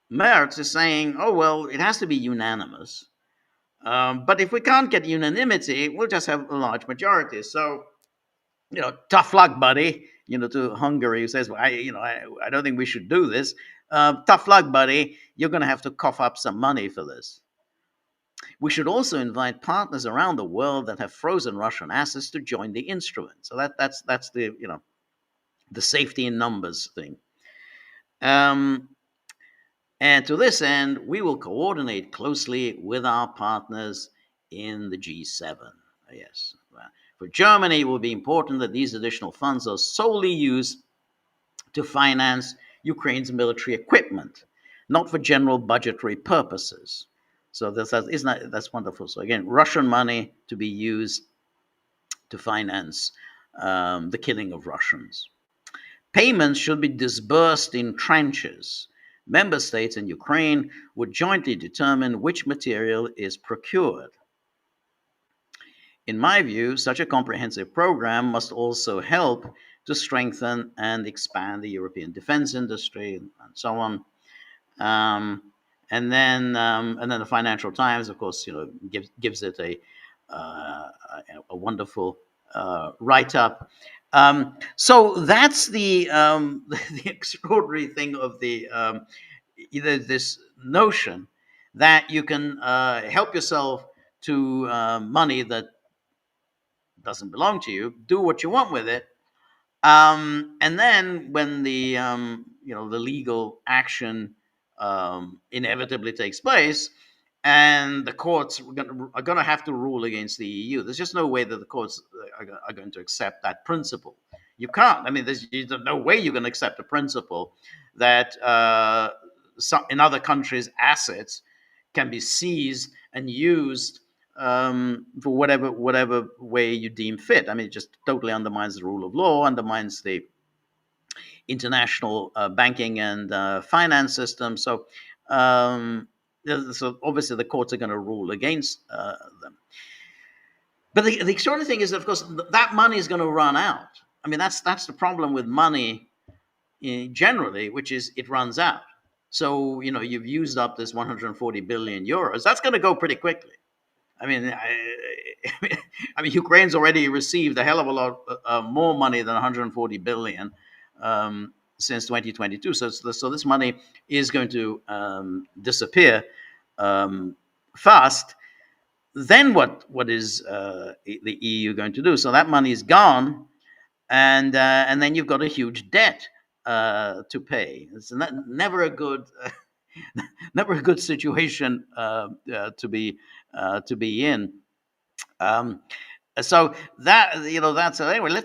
Merz is saying, oh well, it has to be unanimous. But if we can't get unanimity, we'll just have a large majority. So, tough luck, buddy. To Hungary, who says, well, I don't think we should do this. Tough luck, buddy. You're going to have to cough up some money for this. We should also invite partners around the world that have frozen Russian assets to join the instrument. So that's the safety in numbers thing. And to this end, we will coordinate closely with our partners in the G7. Yes. For Germany, it will be important that these additional funds are solely used to finance Ukraine's military equipment, not for general budgetary purposes. So that's wonderful. So again, Russian money to be used to finance the killing of Russians. Payments should be disbursed in tranches. Member states and Ukraine would jointly determine which material is procured. In my view, such a comprehensive program must also help to strengthen and expand the European defense industry and so on. And then the Financial Times, of course, gives it a wonderful write-up. So that's the extraordinary thing of this notion that you can help yourself to money that doesn't belong to you, do what you want with it, and then when the legal action inevitably takes place, and the courts are going to have to rule against the EU. There's just no way that the courts are going to accept that principle. You can't. I mean, there's no way you can accept a principle that in other countries' assets can be seized and used for whatever way you deem fit. I mean, it just totally undermines the rule of law, undermines the international banking and finance system. Um, so obviously the courts are going to rule against them. But the extraordinary thing is, of course, that money is going to run out. I mean, that's the problem with money generally, which is it runs out. So you've used up this 140 billion euros. That's going to go pretty quickly. I mean, I mean, Ukraine's already received a hell of a lot more money than 140 billion since 2022. So this money is going to disappear fast. Then what is the EU going to do? So that money is gone, and then you've got a huge debt to pay. It's never a good never a good situation to be in. Um, so that's anyway.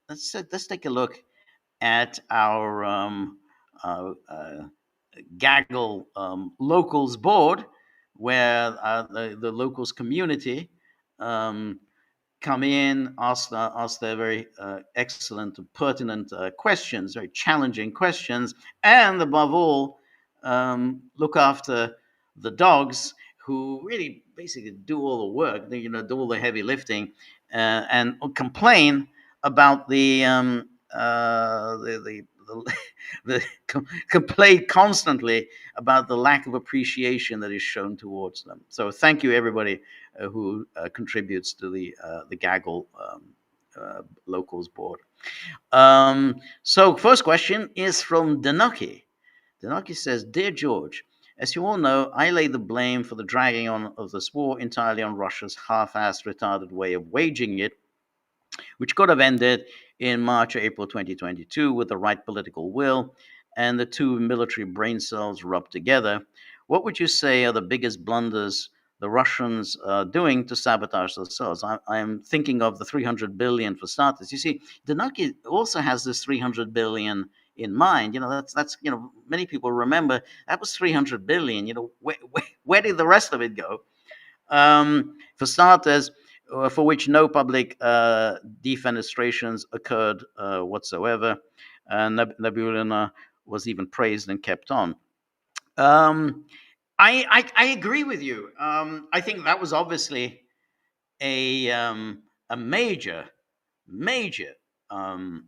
Let's take a look at our Gaggle locals board, where the locals community um, come in, ask their very excellent, pertinent questions, very challenging questions, and above all, look after the dogs who really basically do all the work, do all the heavy lifting, and complain about complain constantly about the lack of appreciation that is shown towards them. So thank you, everybody who contributes to the Gaggle locals board. So first question is from Danaki. Danaki says, "Dear George, as you all know, I lay the blame for the dragging on of this war entirely on Russia's half-assed, retarded way of waging it, which could have ended in March or April 2022 with the right political will and the two military brain cells rubbed together. What would you say are the biggest blunders the Russians are doing to sabotage themselves? I'm thinking of the 300 billion for starters. You see, Danaki also has this 300 billion in mind. That's many people remember that was 300 billion. Where did the rest of it go? For starters, for which no public defenestrations occurred whatsoever. Nabulina was even praised and kept on. Um, I agree with you. I think that was obviously a major um,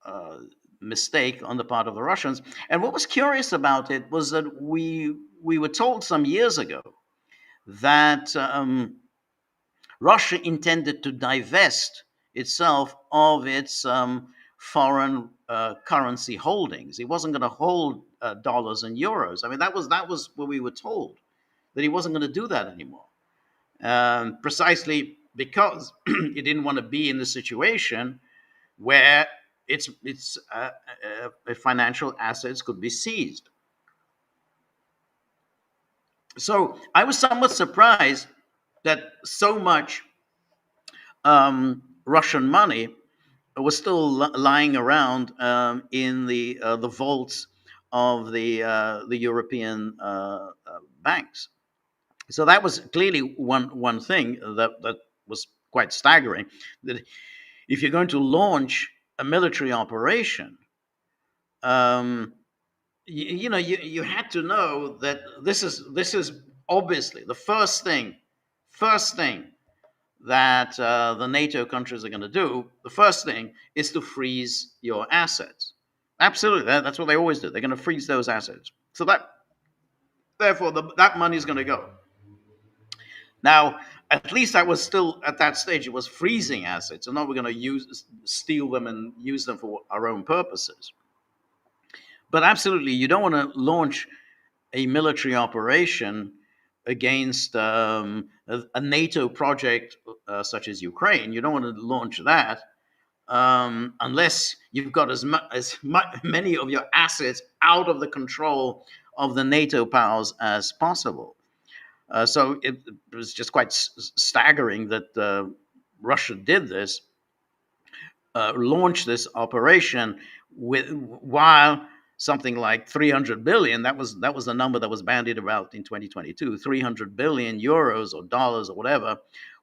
uh, mistake on the part of the Russians. And what was curious about it was that we were told some years ago that Russia intended to divest itself of its foreign currency holdings. He wasn't going to hold dollars and euros. I mean, that was what we were told, that he wasn't going to do that anymore, precisely because he didn't want to be in the situation where its financial assets could be seized. So I was somewhat surprised that so much Russian money was still lying around in the vaults of the European banks. So that was clearly one thing that was quite staggering. That if you're going to launch a military operation, um, you had to know that this is obviously the first thing that the NATO countries are going to do. The first thing is to freeze your assets. Absolutely, that's what they always do. They're going to freeze those assets. So therefore, that money is going to go. Now, at least that was still at that stage. It was freezing assets, and not we're going to steal them and use them for our own purposes. But absolutely, you don't want to launch a military operation against a NATO project such as Ukraine. You don't want to launch that unless you've got many of your assets out of the control of the NATO powers as possible. So it was just quite staggering that Russia did this, launched this operation while something like 300 billion. That was the number that was bandied about in 2022. 300 billion euros or dollars or whatever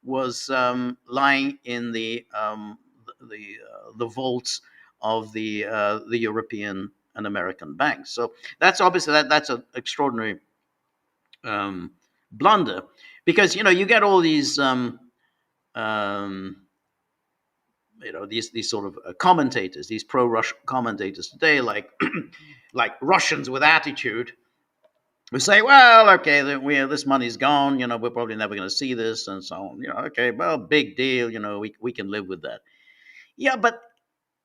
was lying in the vaults of the European and American banks. So that's obviously that's an extraordinary um, blunder, because you get all these um, these sort of commentators, these pro-Russian commentators today, like like Russians with attitude, who say, well, okay, this money's gone, we're probably never going to see this, and so on. Okay, well, big deal, we can live with that. Yeah, but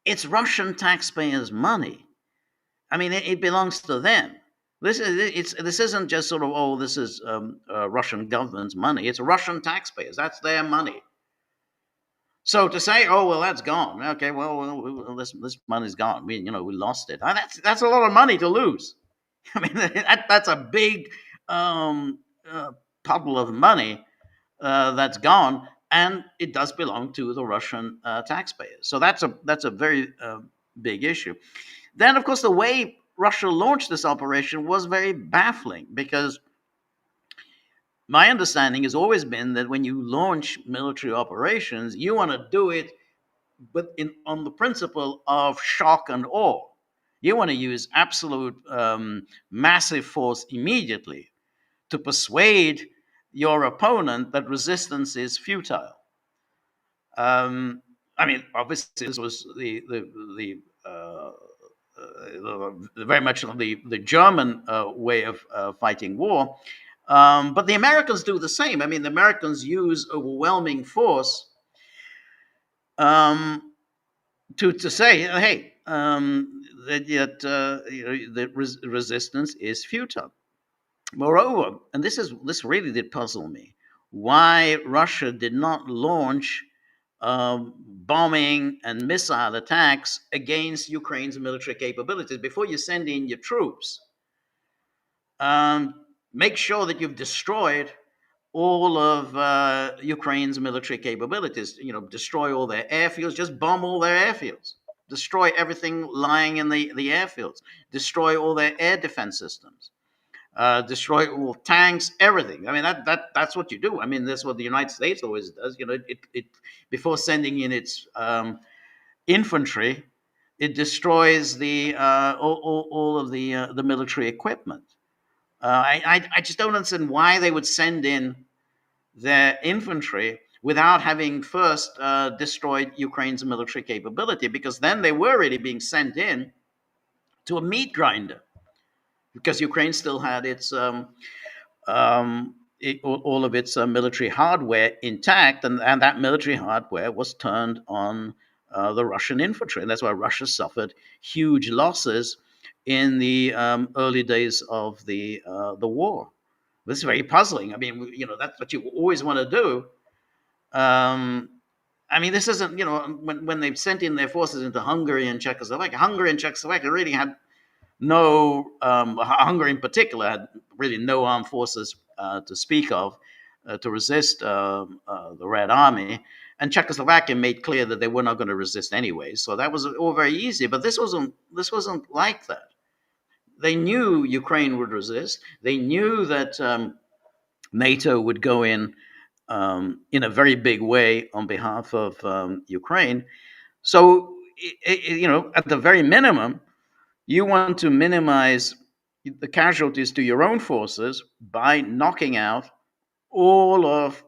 it's Russian taxpayers' money. I mean, it belongs to them. This isn't just sort of, oh, this is Russian government's money. It's Russian taxpayers. That's their money. So to say, oh well, that's gone. Okay, well, this money's gone. We lost it. That's a lot of money to lose. I mean, that's a big um, puddle of money that's gone, and it does belong to the Russian taxpayers. So that's a very big issue. Then, of course, the way Russia launched this operation was very baffling, because my understanding has always been that when you launch military operations, you want to do it on the principle of shock and awe. You want to use absolute massive force immediately to persuade your opponent that resistance is futile. I mean, obviously, this was very much the German way of fighting war. But the Americans do the same. I mean, the Americans use overwhelming force um, to say, hey, that resistance is futile. Moreover, and this really did puzzle me, why Russia did not launch bombing and missile attacks against Ukraine's military capabilities before you send in your troops. Make sure that you've destroyed all of Ukraine's military capabilities. Destroy all their airfields. Just bomb all their airfields. Destroy everything lying in the airfields. Destroy all their air defense systems. Destroy all tanks, everything. I mean, that's what you do. I mean, that's what the United States always does. It before sending in its infantry, it destroys all of the military equipment. I just don't understand why they would send in their infantry without having first destroyed Ukraine's military capability, because then they were really being sent in to a meat grinder, because Ukraine still had all of its military hardware intact, and that military hardware was turned on the Russian infantry, and that's why Russia suffered huge losses in the early days of the war. This is very puzzling. I mean, that's what you always want to do. Um, I mean, this isn't, when they sent in their forces into Hungary and Czechoslovakia really had no, Hungary in particular had really no armed forces to speak of to resist the Red Army. And Czechoslovakia made clear that they were not going to resist anyway. So that was all very easy. But this wasn't like that. They knew Ukraine would resist. They knew that NATO would go in a very big way on behalf of Ukraine. So, at the very minimum, you want to minimize the casualties to your own forces by knocking out all of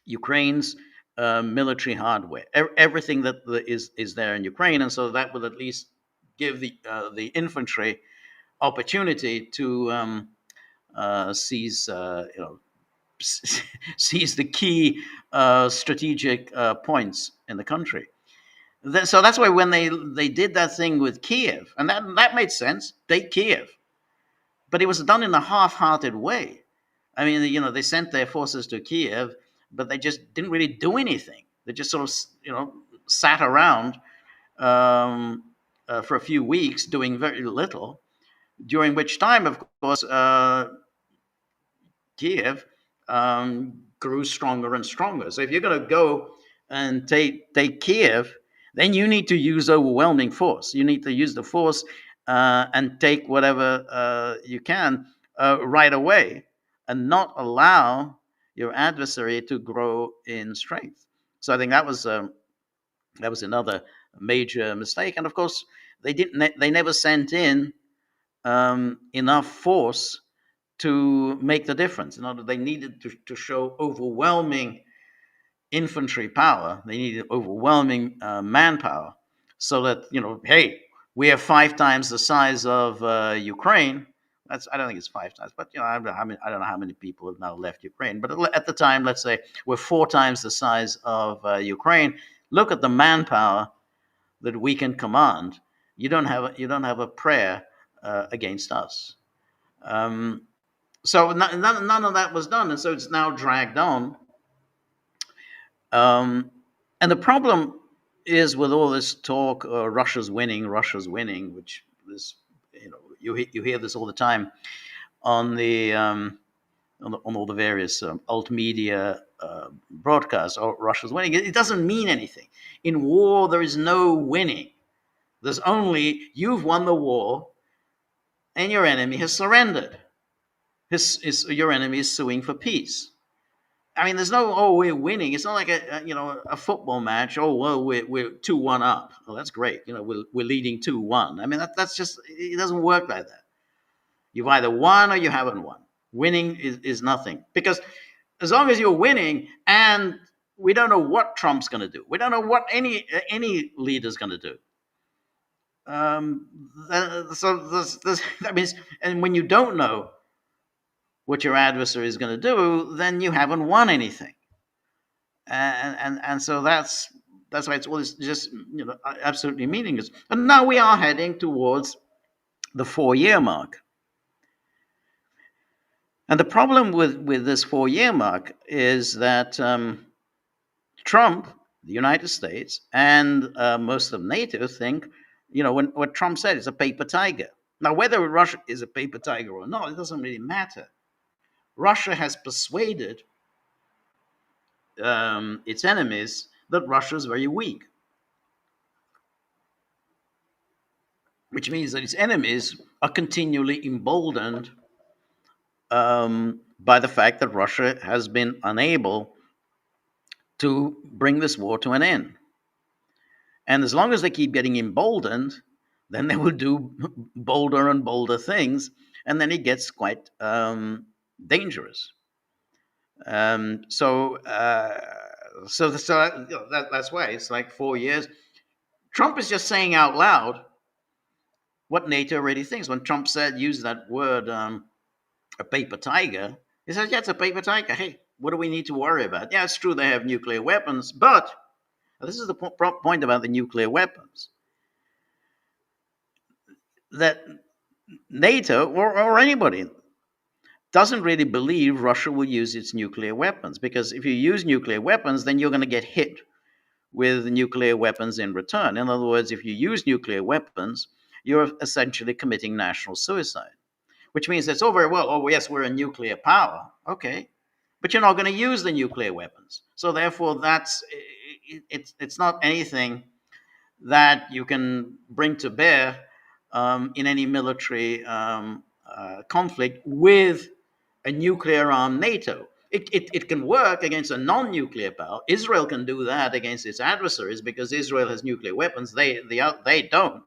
Ukraine's military hardware, everything that is there in Ukraine, and so that will at least give the infantry opportunity to seize seize the key strategic points in the country. So that's why when they did that thing with Kiev, and that made sense, take Kiev, but it was done in a half-hearted way. I mean, they sent their forces to Kiev, but they just didn't really do anything. They just sort of, sat around for a few weeks doing very little, during which time, of course, Kiev grew stronger and stronger. So if you're going to go and take Kiev, then you need to use overwhelming force. You need to use the force and take whatever you can right away, and not allow your adversary to grow in strength. So I think that was another major mistake. And of course, they never sent in enough force to make the difference. In order, they needed to show overwhelming infantry power. They needed overwhelming manpower, so that, hey, we have 5 times the size of Ukraine. I don't think it's 5 times, but I don't know how many people have now left Ukraine. But at the time, let's say we're 4 times the size of Ukraine. Look at the manpower that we can command. You don't have a prayer against us. Um, so none of that was done, and so it's now dragged on. Um, and the problem is with all this talk, Russia's winning, which is, you hear this all the time on the on all the various alt media broadcasts. Oh, Russia's winning. It doesn't mean anything. In war, there is no winning. There's only you've won the war, and your enemy has surrendered. Your enemy is suing for peace. I mean, there's no, oh, we're winning. It's not like a football match. Oh, well, we're 2-1 up. Well, that's great. We're leading 2-1. I mean, that's just, it doesn't work like that. You've either won or you haven't won. Winning is nothing, because as long as you're winning, and we don't know what Trump's going to do, we don't know what any leader's going to do. So that means, and when you don't know what your adversary is going to do, then you haven't won anything. And so that's why it's just absolutely meaningless. And now we are heading towards the 4-year mark. And the problem with this 4-year mark is that Trump, the United States, and most of NATO think, when what Trump said is a paper tiger. Now, whether Russia is a paper tiger or not, it doesn't really matter. Russia has persuaded its enemies that Russia is very weak, which means that its enemies are continually emboldened by the fact that Russia has been unable to bring this war to an end. And as long as they keep getting emboldened, then they will do bolder and bolder things, and then it gets quite dangerous. That's why it's like 4 years. Trump is just saying out loud what NATO already thinks. When Trump used that word, a paper tiger, he says, yeah, it's a paper tiger. Hey, what do we need to worry about? Yeah, it's true they have nuclear weapons, but this is the point about the nuclear weapons, that NATO or anybody doesn't really believe Russia will use its nuclear weapons, because if you use nuclear weapons, then you're going to get hit with nuclear weapons in return. In other words, if you use nuclear weapons, you're essentially committing national suicide, which means it's all very well, oh, yes, we're a nuclear power. Okay. But you're not going to use the nuclear weapons. So therefore, it's not anything that you can bring to bear in any military conflict with a nuclear armed NATO. It can work against a non-nuclear power. Israel can do that against its adversaries because Israel has nuclear weapons. They don't.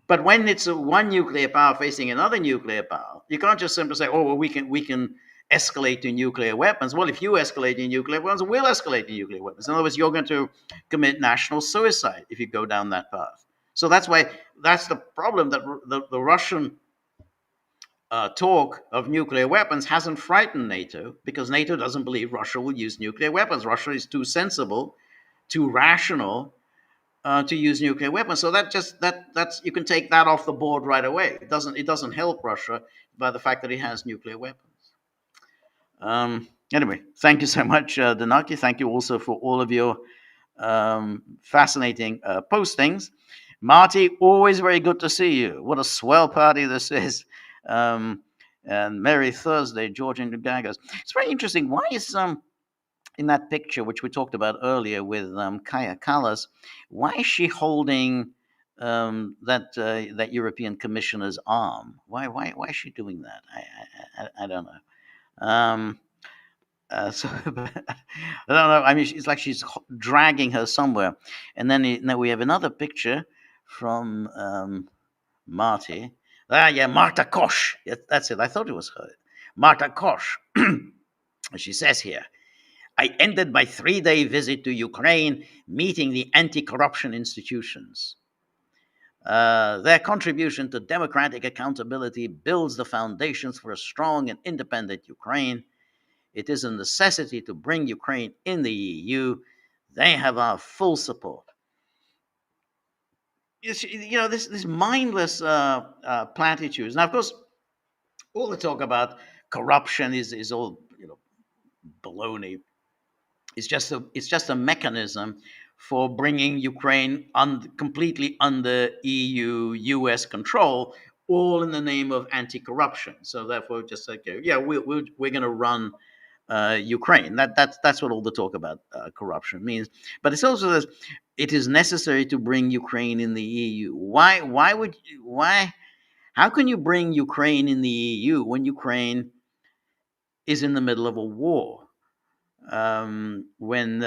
But when it's one nuclear power facing another nuclear power, you can't just simply say, "Oh, well, we can escalate to nuclear weapons." Well, if you escalate to nuclear weapons, we'll escalate to nuclear weapons. In other words, you're going to commit national suicide if you go down that path. So that's the problem, that the Russian talk of nuclear weapons hasn't frightened NATO, because NATO doesn't believe Russia will use nuclear weapons. Russia is too sensible, too rational to use nuclear weapons. So that's you can take that off the board right away. It doesn't help Russia by the fact that it has nuclear weapons. Anyway, thank you so much, Danaki. Thank you also for all of your fascinating postings. Marty, always very good to see you. What a swell party this is. And Merry Thursday, George and the Gagglers. It's very interesting. Why is in that picture, which we talked about earlier with Kaya Callas, why is she holding that European Commissioner's arm. Why is she doing that? I don't know. So I don't know. I mean, it's like she's dragging her somewhere, and then we have another picture from Marty. Yeah, Marta Kosh. That's it. I thought it was her. Marta Kosh. She says here, I ended my 3-day visit to Ukraine, meeting the anti corruption institutions. Their contribution to democratic accountability builds the foundations for a strong and independent Ukraine. It is a necessity to bring Ukraine in the EU. They have our full support. This mindless platitudes. Now, of course, all the talk about corruption is all baloney. It's just a mechanism for bringing Ukraine completely under EU US control, all in the name of anti-corruption. So therefore, just like yeah, we're going to run Ukraine. That's what all the talk about corruption means. But it's also that it is necessary to bring Ukraine in the EU. Why? How can you bring Ukraine in the EU when Ukraine is in the middle of a war? When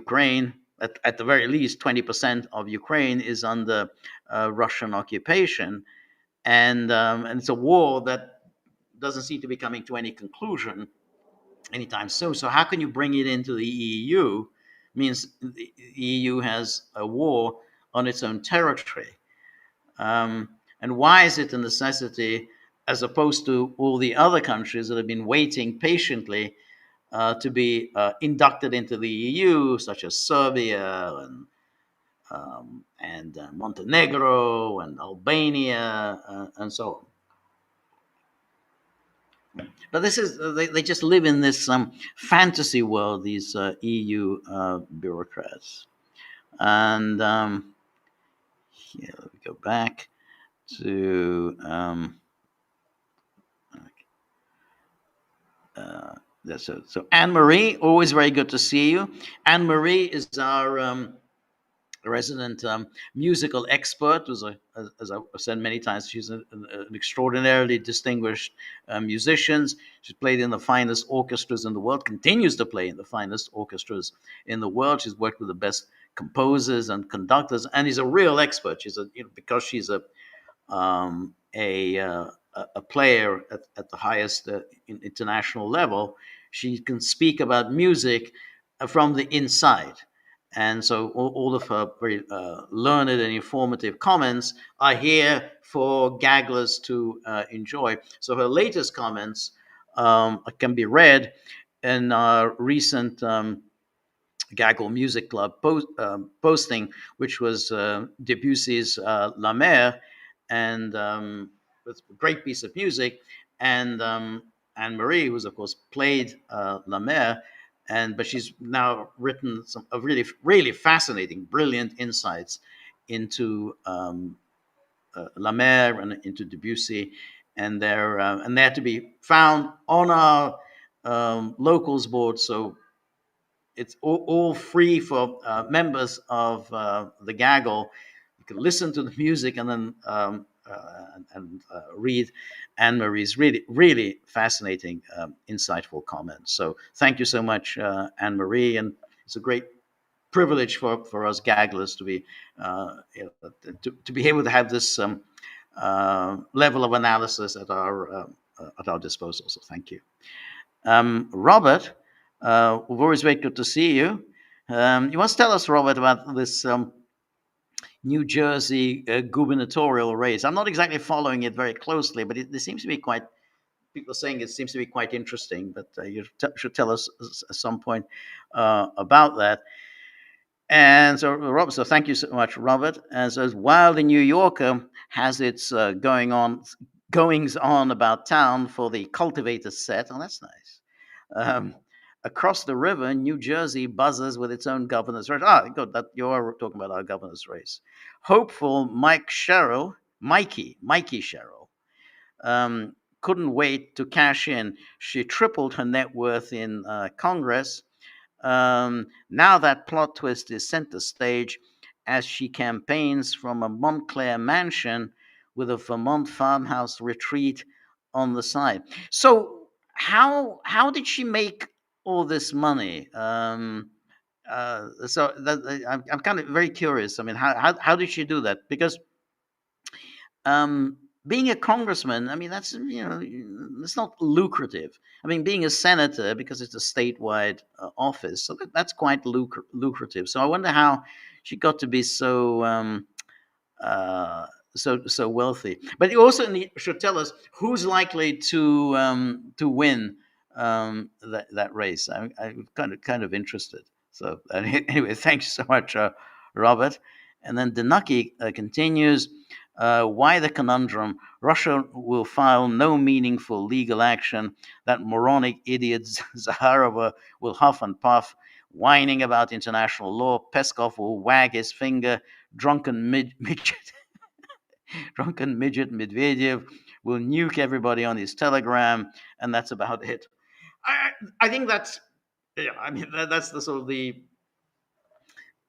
Ukraine, at the very least, 20% of Ukraine is under Russian occupation, and it's a war that doesn't seem to be coming to any conclusion anytime soon. So how can you bring it into the EU? Means the EU has a war on its own territory. And why is it a necessity as opposed to all the other countries that have been waiting patiently to be inducted into the EU, such as Serbia and Montenegro and Albania and so on? But this is they just live in this fantasy world. These EU bureaucrats, and here we go back to so Anne Marie. Always very good to see you. Anne Marie is our resident musical expert. As I've said many times, she's an extraordinarily distinguished musician. She's played in the finest orchestras in the world, continues to play in the finest orchestras in the world. She's worked with the best composers and conductors, and is a real expert. She's because she's um, a, uh, a player at the highest international level. She can speak about music from the inside. And so all of her very learned and informative comments are here for Gagglers to enjoy. So her latest comments can be read in our recent Gaggle Music Club posting, which was Debussy's La Mer, and it's a great piece of music. And Anne Marie, who's of course played La Mer, but she's now written some really really fascinating, brilliant insights into La Mer and into Debussy, and they're to be found on our locals board. So it's all free for members of the Gaggle. You can listen to the music and then read Anne Marie's really, really fascinating, insightful comments. So thank you so much, Anne Marie. And it's a great privilege for us Gagglers to be, to be able to have this level of analysis at our disposal. So thank you. Robert, we've always very good to see you. You must tell us, Robert, about this New Jersey gubernatorial race. I'm not exactly following it very closely, but it seems to be quite. People are saying it seems to be quite interesting. But you should tell us at some point about that. And so, Robert, so thank you so much, Robert. And so, while the New Yorker has its goings on about town for the cultivator set, oh, that's nice. Um, Across the river, New Jersey buzzes with its own governor's race. Ah, good. That you're talking about our governor's race. Hopeful Mikey Sherrill, couldn't wait to cash in. She tripled her net worth in Congress. Now that plot twist is center stage, as she campaigns from a Montclair mansion with a Vermont farmhouse retreat on the side. So how did she make all this money? I'm kind of very curious. I mean, how did she do that? Because um, being a congressman, I mean, that's, it's not lucrative. I mean, being a senator, because it's a statewide office, so that's quite lucrative. So I wonder how she got to be uh, so wealthy. But you also should tell us who's likely to win that race. I'm kind of interested. So anyway, thanks so much, Robert. And then Denaki continues. Why the conundrum? Russia will file no meaningful legal action. That moronic idiot Zaharova will huff and puff, whining about international law. Peskov will wag his finger. Drunken midget, drunken midget Medvedev will nuke everybody on his telegram, and that's about it. I think that's, yeah. I mean, that's the sort of the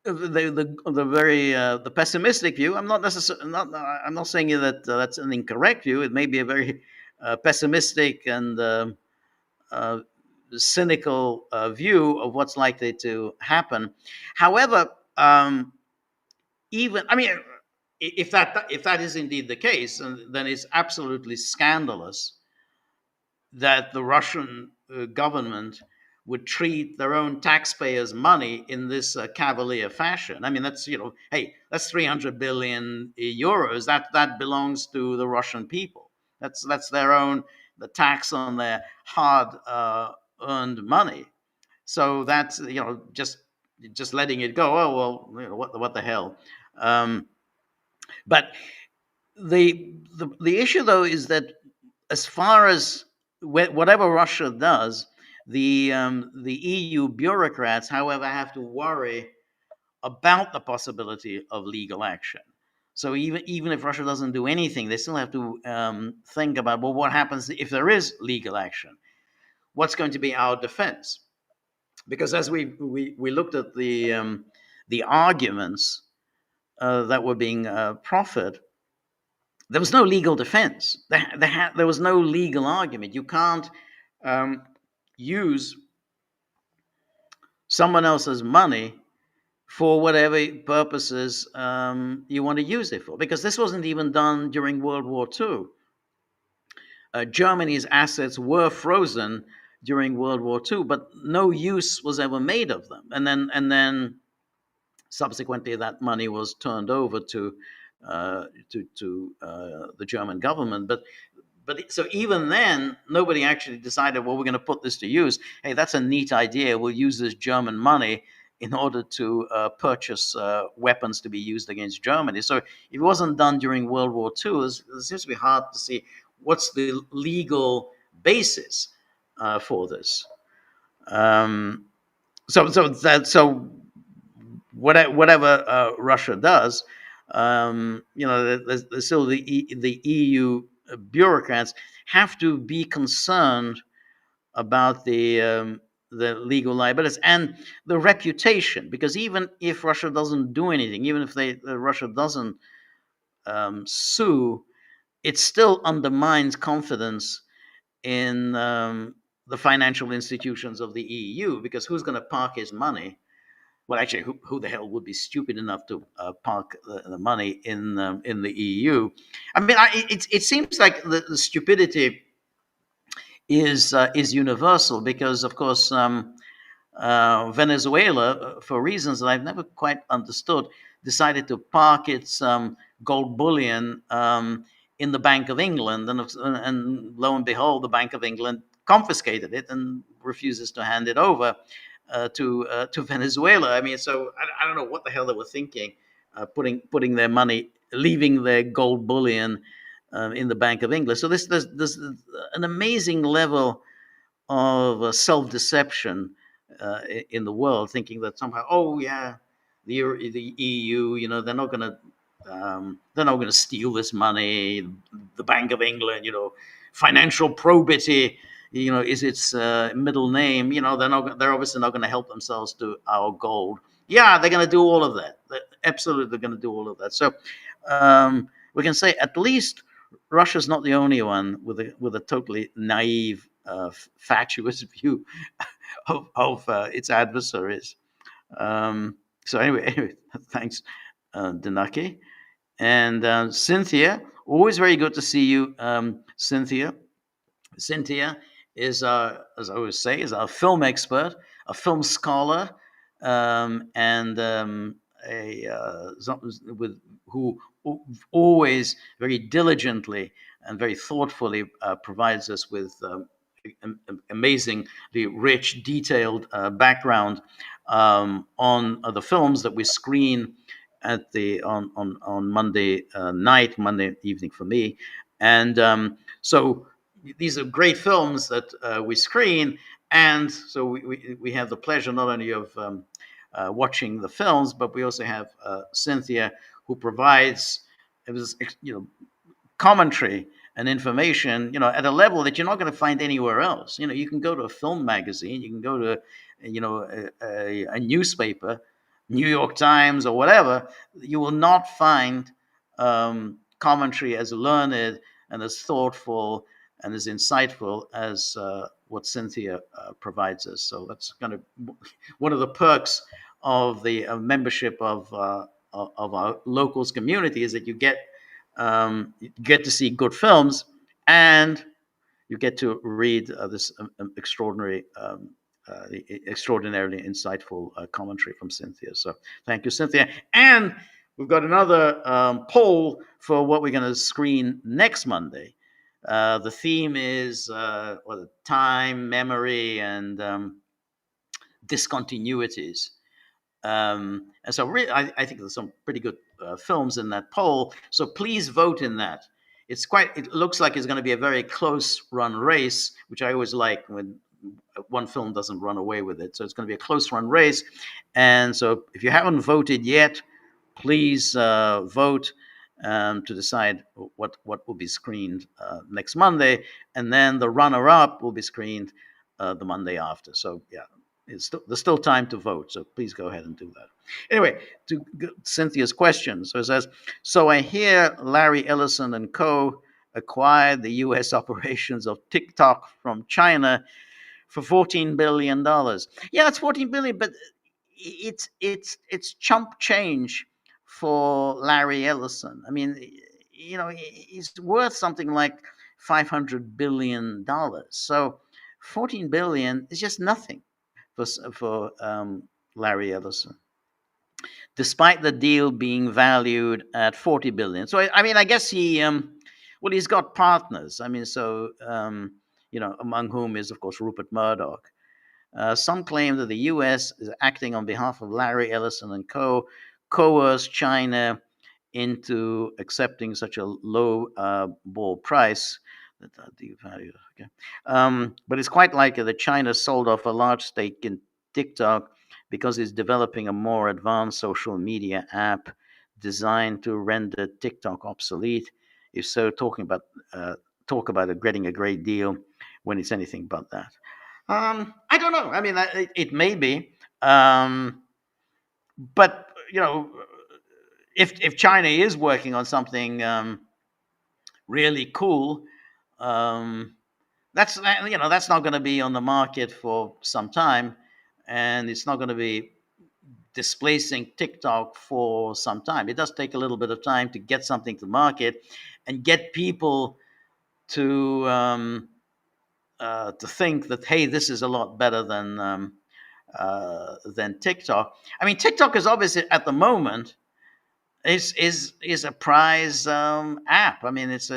very the pessimistic view. I'm not necessarily not. I'm not saying that that's an incorrect view. It may be a very pessimistic and uh, cynical view of what's likely to happen. However, even I mean, if that is indeed the case, then it's absolutely scandalous that the Russian government would treat their own taxpayers' money in this cavalier fashion. I mean, that's, hey, that's 300 billion euros. That belongs to the Russian people. That's their own, the tax on their hard earned money. So that's, just letting it go. Oh well, what the hell. Um, but the issue though is that, as far as whatever Russia does, the EU bureaucrats, however, have to worry about the possibility of legal action. So even if Russia doesn't do anything, they still have to think about, well, what happens if there is legal action? What's going to be our defense? Because as we looked at the arguments that were being proffered, there was no legal defense. There was no legal argument. You can't use someone else's money for whatever purposes you want to use it for, because this wasn't even done during World War II. Germany's assets were frozen during World War II, but no use was ever made of them. And then subsequently, that money was turned over to the German government. But so even then, nobody actually decided, well, we're going to put this to use. Hey, that's a neat idea. We'll use this German money in order to purchase weapons to be used against Germany. So if it wasn't done during World War II, it seems to be hard to see what's the legal basis for this. Um, so whatever Russia does, there's still the EU bureaucrats have to be concerned about the legal liabilities and the reputation, because even if Russia doesn't do anything, even if Russia doesn't sue, it still undermines confidence in the financial institutions of the EU, because who's going to park his money? Well, actually, who the hell would be stupid enough to park the money in the EU? I mean, it seems like the stupidity is universal, because, of course, Venezuela, for reasons that I've never quite understood, decided to park its gold bullion in the Bank of England, and lo and behold, the Bank of England confiscated it and refuses to hand it over to Venezuela. I mean, so I don't know what the hell they were thinking, putting their money, leaving their gold bullion in the Bank of England. So there's an amazing level of self-deception in the world, thinking that somehow, oh yeah, the EU, they're not going to steal this money. The Bank of England, financial probity, is its middle name. They're obviously not going to help themselves to our gold. Yeah, they're going to do all of that. They're absolutely going to do all of that. So we can say at least Russia's not the only one with a totally naive, fatuous view of its adversaries. So anyway, thanks, Danaki. And Cynthia, always very good to see you, Cynthia. Cynthia is, as I always say, is a film expert, a film scholar, and with who always very diligently and very thoughtfully provides us with amazingly rich, detailed background on the films that we screen at the on Monday night, Monday evening for me, and so these are great films that we screen, and so we have the pleasure not only of watching the films, but we also have Cynthia, who provides it was commentary and information, at a level that you're not going to find anywhere else. You can go to a film magazine, you can go to, a newspaper, New York Times or whatever. You will not find commentary as learned and as thoughtful and as insightful as what Cynthia provides us. So that's kind of one of the perks of the membership of our locals community is that you get to see good films, and you get to read this extraordinarily insightful commentary from Cynthia. So thank you, Cynthia. And we've got another poll for what we're going to screen next Monday. The theme is time, memory, and discontinuities. And so I think there's some pretty good films in that poll. So please vote in that. It looks like it's going to be a very close run race, which I always like when one film doesn't run away with it. So it's going to be a close run race. And so if you haven't voted yet, please vote to decide what will be screened next Monday. And then the runner up will be screened the Monday after. So, yeah, there's still time to vote, so please go ahead and do that. Anyway, to Cynthia's question, so it says, so I hear Larry Ellison and co. acquired the U.S. operations of TikTok from China for $14 billion. Yeah, it's 14 billion, but it's chump change for Larry Ellison. I mean, he's worth something like $500 billion. So 14 billion is just nothing for Larry Ellison, despite the deal being valued at 40 billion. So I mean, I guess he's got partners. I mean, so among whom is of course Rupert Murdoch. Some claim that the U.S. is acting on behalf of Larry Ellison and co. coerced China into accepting such a low ball price. Okay. But it's quite likely that China sold off a large stake in TikTok because it's developing a more advanced social media app designed to render TikTok obsolete. If so, talk about it getting a great deal when it's anything but that. I don't know. I mean, it may be, but if China is working on something really cool, um, that's not going to be on the market for some time, and it's not going to be displacing TikTok for some time. It does take a little bit of time to get something to market and get people to think that, hey, this is a lot better than TikTok. I mean, TikTok is obviously at the moment is a prize app. I mean, it's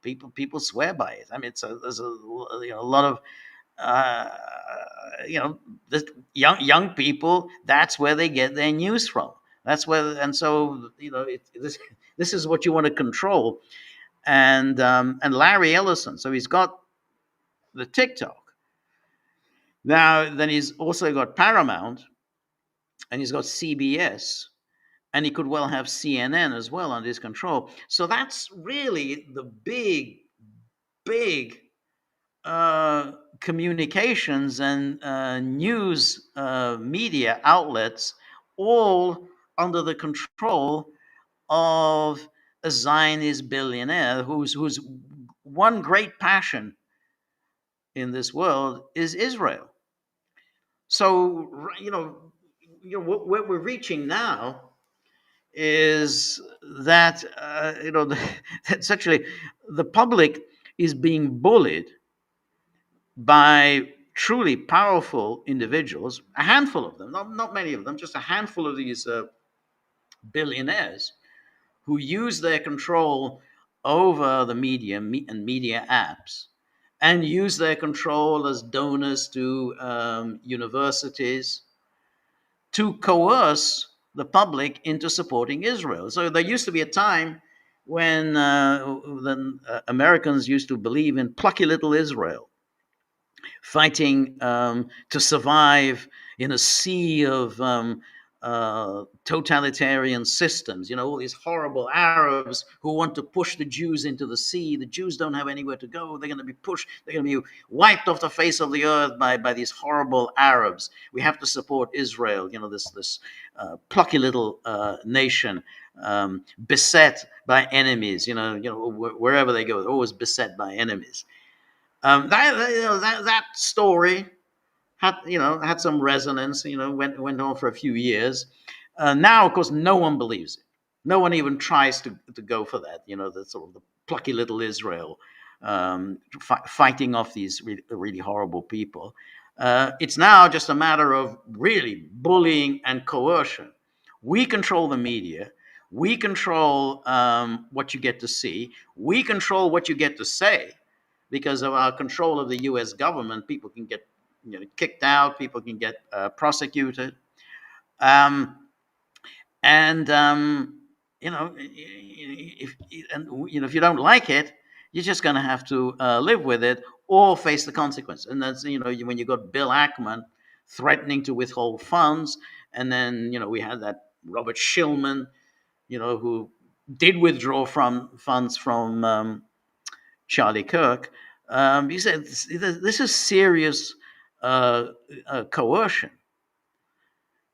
people swear by it. I mean, there's a lot of uh, the young people. That's where they get their news from. That's where, and so this is what you want to control. And Larry Ellison, so he's got the TikTok. Now, then he's also got Paramount, and he's got CBS, and he could well have CNN as well under his control. So that's really the big uh, communications and news media outlets, all under the control of a Zionist billionaire whose one great passion in this world is Israel. So what we're reaching now is that that's actually the public is being bullied by truly powerful individuals, a handful of them, not many of them, just a handful of these billionaires who use their control over the media and media apps and use their control as donors to universities to coerce the public into supporting Israel. So there used to be a time when Americans used to believe in plucky little Israel, fighting to survive in a sea of totalitarian systems. You know, all these horrible Arabs who want to push the Jews into the sea. The Jews don't have anywhere to go. They're going to be pushed. They're going to be wiped off the face of the earth by these horrible Arabs. We have to support Israel. You know, this plucky little nation beset by enemies. Wherever they go, they're always beset by enemies. That story had some resonance. Went on for a few years. Now, of course, no one believes it. No one even tries to go for that. The sort of the plucky little Israel fighting off these really, really horrible people. It's now just a matter of really bullying and coercion. We control the media. We control what you get to see. We control what you get to say. Because of our control of the U.S. government, people can get kicked out, people can get prosecuted, um, and if you don't like it, you're just going to have to live with it or face the consequence. And that's when you got Bill Ackman threatening to withhold funds, and then we had that Robert Shillman, who did withdraw from funds from Charlie Kirk. He said this is serious coercion.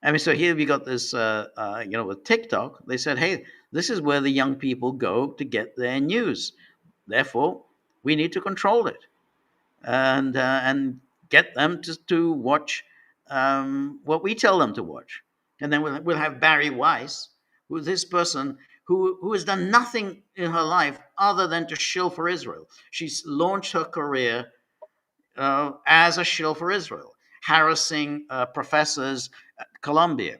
I mean, so here we got this, with TikTok. They said, hey, this is where the young people go to get their news. Therefore, we need to control it and get them to watch what we tell them to watch. And then we'll have Barry Weiss, who's this person who has done nothing in her life other than to shill for Israel. She's launched her career as a shill for Israel, harassing professors at Columbia,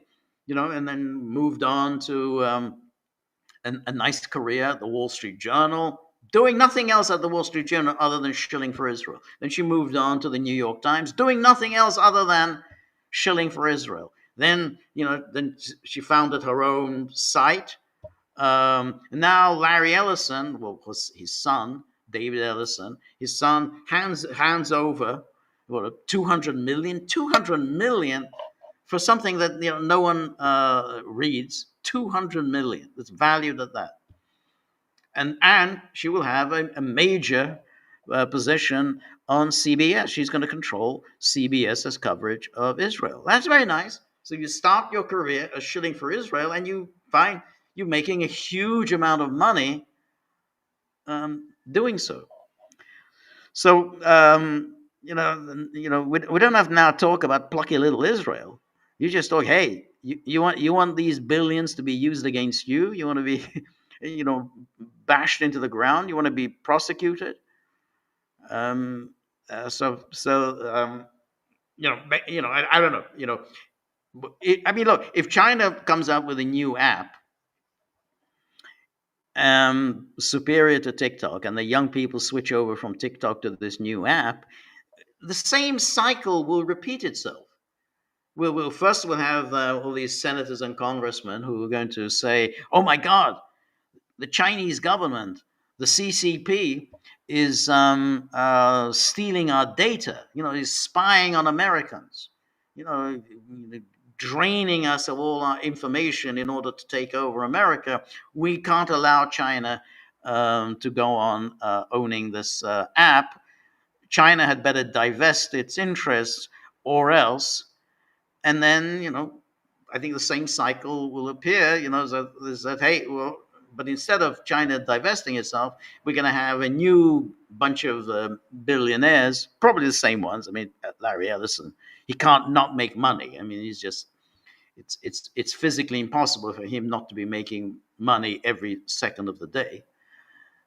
and then moved on to a nice career at the Wall Street Journal, doing nothing else at the Wall Street Journal other than shilling for Israel. Then she moved on to the New York Times, doing nothing else other than shilling for Israel. Then she founded her own site. Now Larry Ellison, well, was his son, David Ellison, his son hands over 200 million for something that no one reads. 200 million. It's valued at that. And she will have a major position on CBS. She's going to control CBS's coverage of Israel. That's very nice. So you start your career as shilling for Israel, and you find you're making a huge amount of money doing so. So we don't have to now talk about plucky little Israel. You just talk, hey, you want these billions to be used against you. You want to be bashed into the ground. You want to be prosecuted. Um, I don't know. I mean, look, if China comes out with a new app superior to TikTok, and the young people switch over from TikTok to this new app, the same cycle will repeat itself. We'll have all these senators and congressmen who are going to say, "Oh my God, the Chinese government, the CCP, is stealing our data. Is spying on Americans. You know, draining us of all our information in order to take over America. We can't allow China to go on owning this app. China had better divest its interests or else. And then, I think the same cycle will appear, that, hey, well, but instead of China divesting itself, we're going to have a new bunch of billionaires, probably the same ones. I mean, Larry Ellison, he can't not make money. I mean, he's just, it's physically impossible for him not to be making money every second of the day.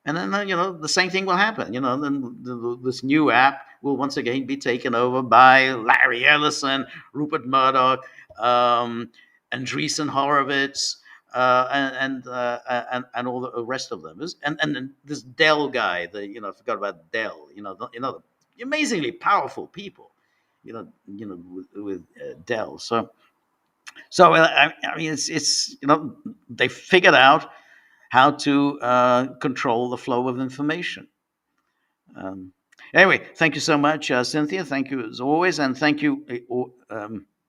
And then, the same thing will happen. Then this new app will once again be taken over by Larry Ellison, Rupert Murdoch, um, Andreessen Horowitz, and all the rest of them. And then this Dell guy, I forgot about Dell. Amazingly powerful people. With Dell. I mean, it's they figured out how to control the flow of information. Um, anyway, thank you so much, Cynthia. Thank you as always, and thank you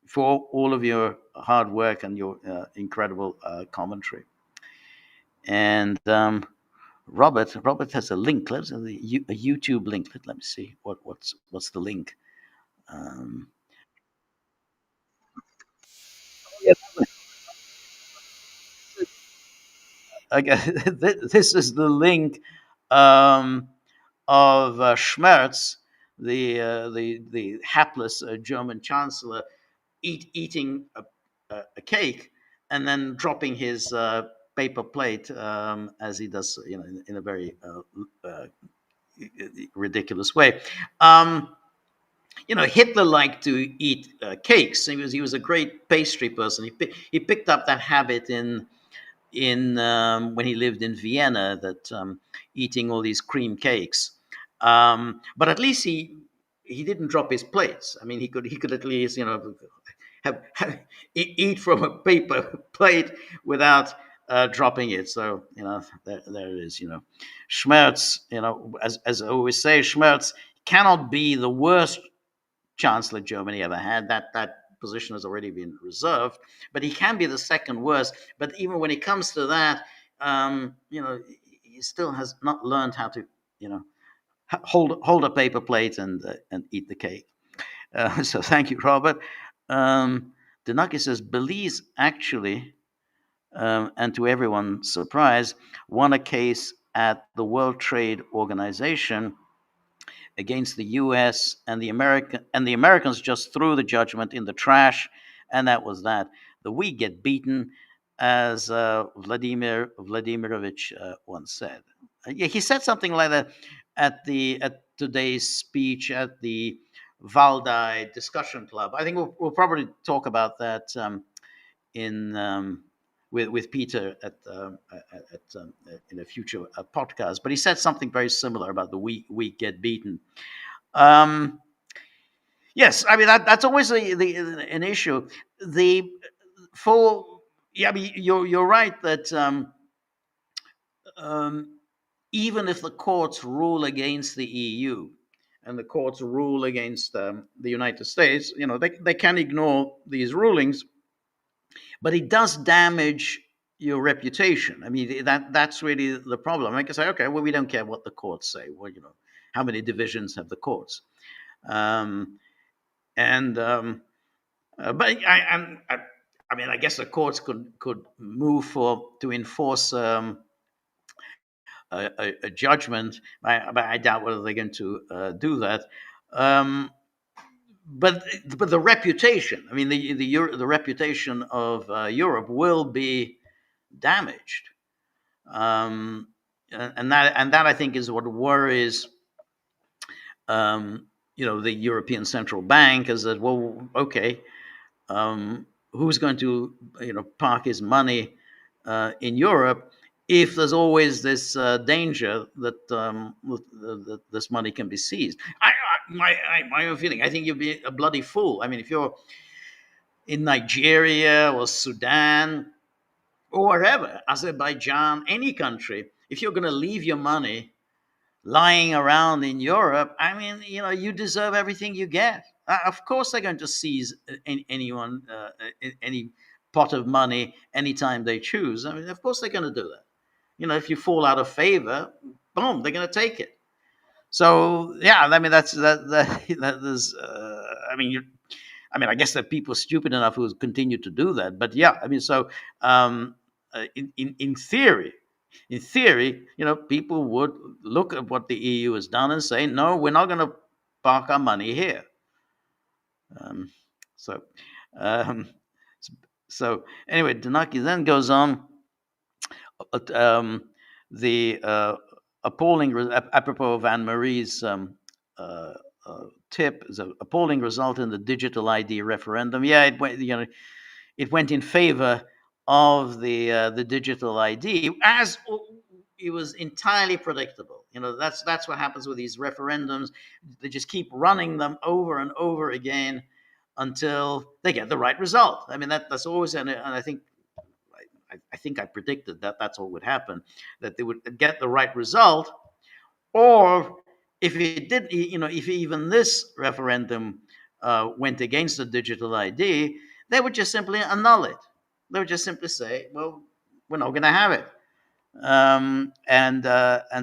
for all of your hard work and your incredible commentary. And Robert has a link. Let's a YouTube link. Let me see what's the link. Um, okay, this is the link um, of Schmerz, the hapless German chancellor, eating a cake and then dropping his paper plate as he does, in a very ridiculous way. Um, Hitler liked to eat cakes. He was a great pastry person. He picked up that habit in when he lived in Vienna, that eating all these cream cakes. But at least he didn't drop his plates. I mean, he could at least have eat from a paper plate without dropping it. So there it is. Schmerz. As I always say, Schmerz cannot be the worst chancellor Germany ever had. That position has already been reserved, but he can be the second worst. But even when it comes to that, he still has not learned how to, hold a paper plate and eat the cake. So thank you, Robert. Denaki says Belize actually, and to everyone's surprise, won a case at the World Trade Organization against the U.S. and the Americans just threw the judgment in the trash, and that was that. The we get beaten, as Vladimir Vladimirovich once said. Yeah, he said something like that at today's speech at the Valdai Discussion Club. I think we'll probably talk about that in with Peter in a future podcast. But he said something very similar about the we get beaten. Um, yes, I mean that's always an issue. The for Yeah, I mean you're right that um, even if the courts rule against the EU and the courts rule against the United States, they can ignore these rulings, but it does damage your reputation. I mean, that's really the problem. I can say, okay, well, we don't care what the courts say. Well, how many divisions have the courts? Um, and but I mean, I guess the courts could move to enforce a judgment. But I doubt whether they're going to do that. Um, but the reputation. I mean, the reputation of Europe will be damaged, um, and that I think is what worries the European Central Bank, is that, well, okay, who's going to park his money in Europe if there's always this danger that this money can be seized. My own feeling, I think you'd be a bloody fool. I mean, if you're in Nigeria or Sudan or wherever, Azerbaijan, any country, if you're going to leave your money lying around in Europe, I mean, you deserve everything you get. Of course, they're going to seize any pot of money anytime they choose. I mean, of course, they're going to do that. If you fall out of favor, boom, they're going to take it. So yeah, I mean that is. I mean, I guess that people are stupid enough who continue to do that. But yeah, I mean, so um, in theory, people would look at what the EU has done and say, no, we're not going to park our money here. Um, so, um, so anyway, Danaki then goes on. Um, the appalling, apropos of Anne Marie's uh, tip, is an appalling result in the digital ID referendum. Yeah, it went in favor of the digital ID, as it was entirely predictable. That's what happens with these referendums. They just keep running them over and over again until they get the right result. I mean, that's always, and I think I think I predicted that that's what would happen, that they would get the right result, or if it did, if even this referendum went against the digital ID, they would just simply annul it. They would just simply say, "Well, we're not going to have it." And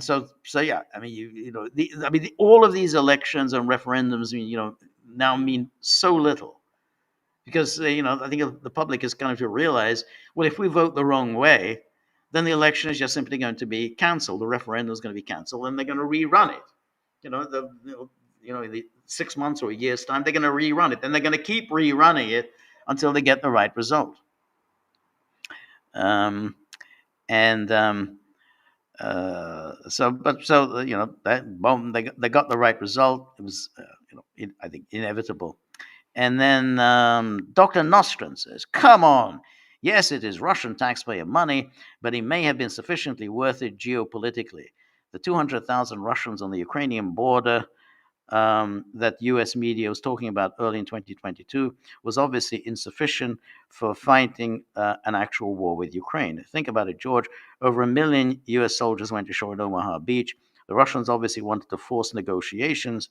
so yeah. I mean, all of these elections and referendums, now mean so little because I think the public is going to realize, well, if we vote the wrong way, then the election is just simply going to be cancelled. The referendum is going to be cancelled, and they're going to rerun it. In the 6 months or a year's time, they're going to rerun it, and they're going to keep rerunning it until they get the right result. Um, and that boom, they got the right result. It was, I think, inevitable. And then Dr. Nostrin says, come on. Yes, it is Russian taxpayer money, but it may have been sufficiently worth it geopolitically. The 200,000 Russians on the Ukrainian border that US media was talking about early in 2022 was obviously insufficient for fighting an actual war with Ukraine. Think about it, George. Over 1 million US soldiers went ashore at Omaha Beach. The Russians obviously wanted to force negotiations,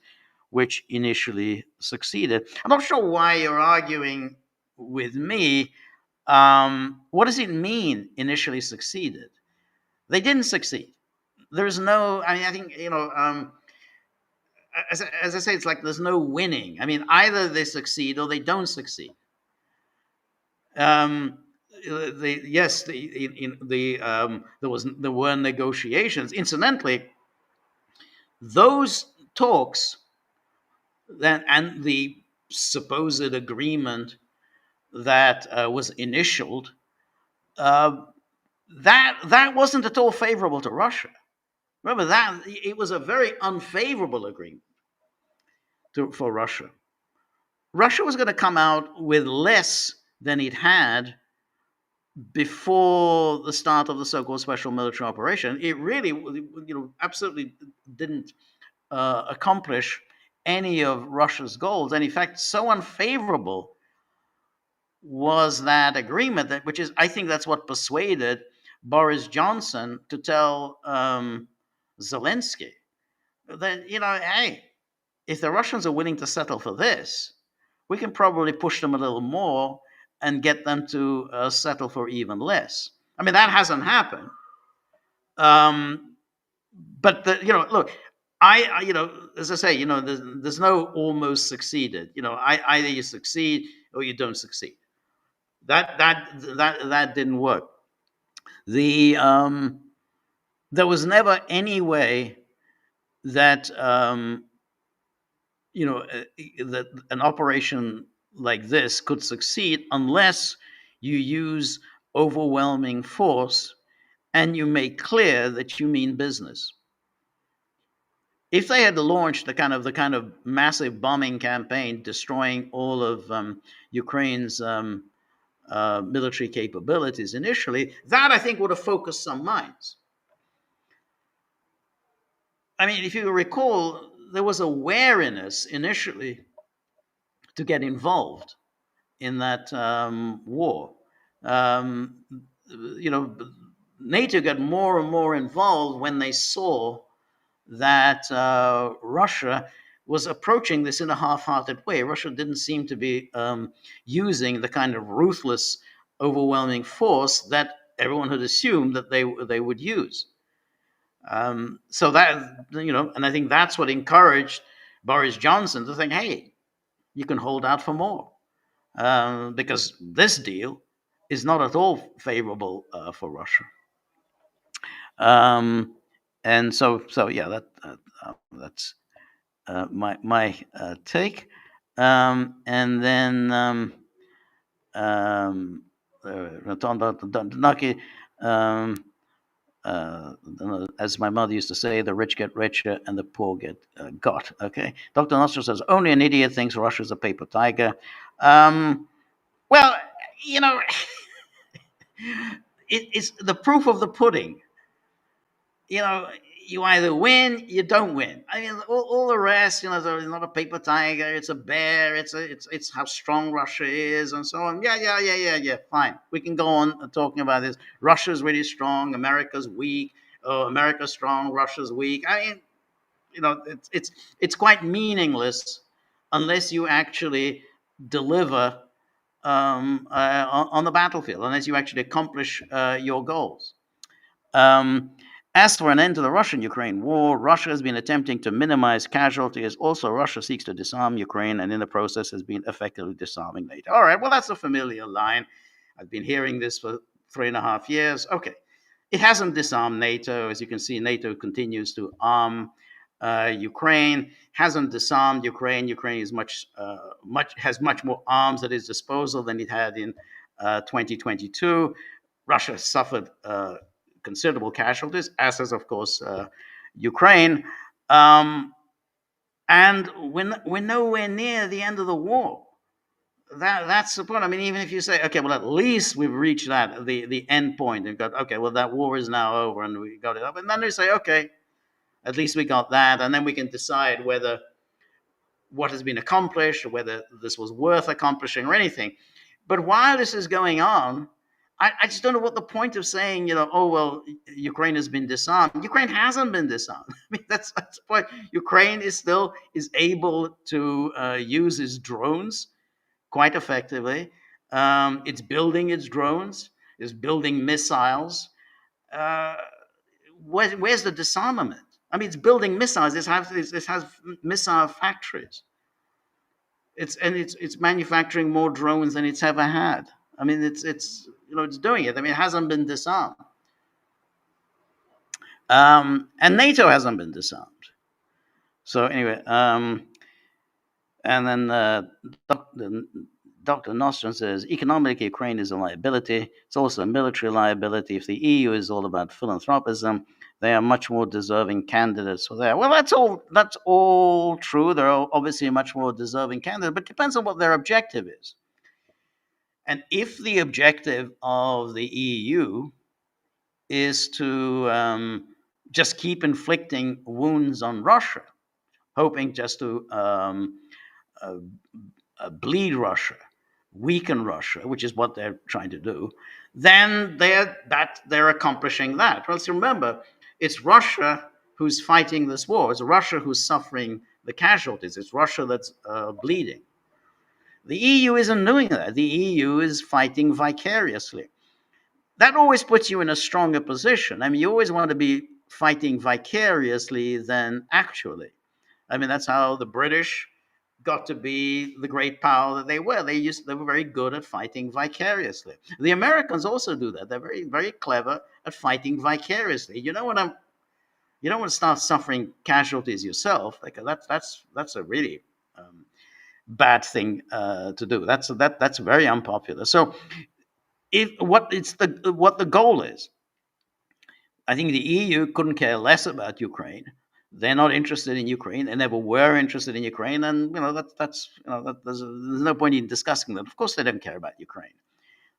which initially succeeded. I'm not sure why you're arguing with me. What does it mean initially succeeded? They didn't succeed. There's no, I mean, I think, as I say, it's like there's no winning. I mean, either they succeed or they don't succeed. Um, yes, there were negotiations. Incidentally, those talks then and the supposed agreement that was initialed, that wasn't at all favorable to Russia. Remember that it was a very unfavorable agreement for Russia. Russia was going to come out with less than it had before the start of the so-called special military operation. It really, absolutely didn't accomplish any of Russia's goals, and in fact, so unfavorable was that agreement which is, I think, that's what persuaded Boris Johnson to tell Zelensky that, hey, if the Russians are willing to settle for this, we can probably push them a little more and get them to settle for even less. I mean, that hasn't happened. But look, as I say, there's no almost succeeded. Either you succeed or you don't succeed. That didn't work. There was never any way that that an operation like this could succeed unless you use overwhelming force and you make clear that you mean business. If they had launched the kind of massive bombing campaign, destroying all of Ukraine's military capabilities initially, that I think would have focused some minds. I mean, if you recall, there was a wariness initially to get involved in that war. Um, NATO got more and more involved when they saw that Russia was approaching this in a half-hearted way. Russia didn't seem to be using the kind of ruthless, overwhelming force that everyone had assumed that they would use. So that, and I think that's what encouraged Boris Johnson to think, hey, you can hold out for more, because this deal is not at all favorable for Russia. Um, and so yeah, that's my take. And then um, Naki, um, uh, as my mother used to say, the rich get richer and the poor get got. Okay, Dr. Nostra says only an idiot thinks Russia's a paper tiger. Um, well, you know, it's the proof of the pudding. you know, you either win, you don't win. I mean, all the rest, it's not a paper tiger, it's a bear, it's how strong Russia is, and so on. Yeah. Fine, we can go on talking about this. Russia's really strong, America's weak. Oh, America's strong, Russia's weak. I mean, it's quite meaningless unless you actually deliver on the battlefield, unless you actually accomplish your goals. Um, as for an end to the Russian Ukraine war, Russia has been attempting to minimize casualties. Also, Russia seeks to disarm Ukraine and in the process has been effectively disarming NATO. All right, well, that's a familiar line. I've been hearing this for 3.5 years. Okay. It hasn't disarmed NATO. As you can see, NATO continues to arm Ukraine, hasn't disarmed Ukraine. Ukraine is has much more arms at its disposal than it had in 2022. Russia has suffered considerable casualties, as has, of course, Ukraine. Um, and we're nowhere near the end of the war. That's the point. I mean, even if you say, okay, well, at least we've reached the end point and got, okay, well, that war is now over and we got it up. And then they say, okay, at least we got that. And then we can decide whether what has been accomplished or whether this was worth accomplishing or anything. But while this is going on, I just don't know what the point of saying, oh, well, Ukraine has been disarmed. Ukraine hasn't been disarmed. I mean, that's the point. Ukraine is able to use its drones quite effectively. It's building its drones, it's building missiles. Uh, where's the disarmament? I mean, it's building missiles. It has missile factories. It's manufacturing more drones than it's ever had. I mean, it's doing it. I mean, it hasn't been disarmed, and NATO hasn't been disarmed. So anyway, and then Dr. Nostrum says economically, Ukraine is a liability. It's also a military liability. If the EU is all about philanthropism, they are much more deserving candidates for that. Well, that's all true. There are obviously much more deserving candidates, but it depends on what their objective is. And if the objective of the EU is to just keep inflicting wounds on Russia, hoping just to uh, bleed Russia, weaken Russia, which is what they're trying to do, then they're accomplishing that. Well, so remember, it's Russia who's fighting this war. It's Russia who's suffering the casualties. It's Russia that's bleeding. The EU isn't doing that. The EU is fighting vicariously. That always puts you in a stronger position. I mean, you always want to be fighting vicariously than actually. I mean, that's how the British got to be the great power that they were. They were very good at fighting vicariously. The Americans also do that. They're very, very clever at fighting vicariously. You don't want to start suffering casualties yourself. Like that's a really bad thing to do. That's very unpopular. So what the goal is, I think the EU couldn't care less about Ukraine. They're not interested in Ukraine. They never were interested in Ukraine, and there's no point in discussing that. Of course, they don't care about Ukraine.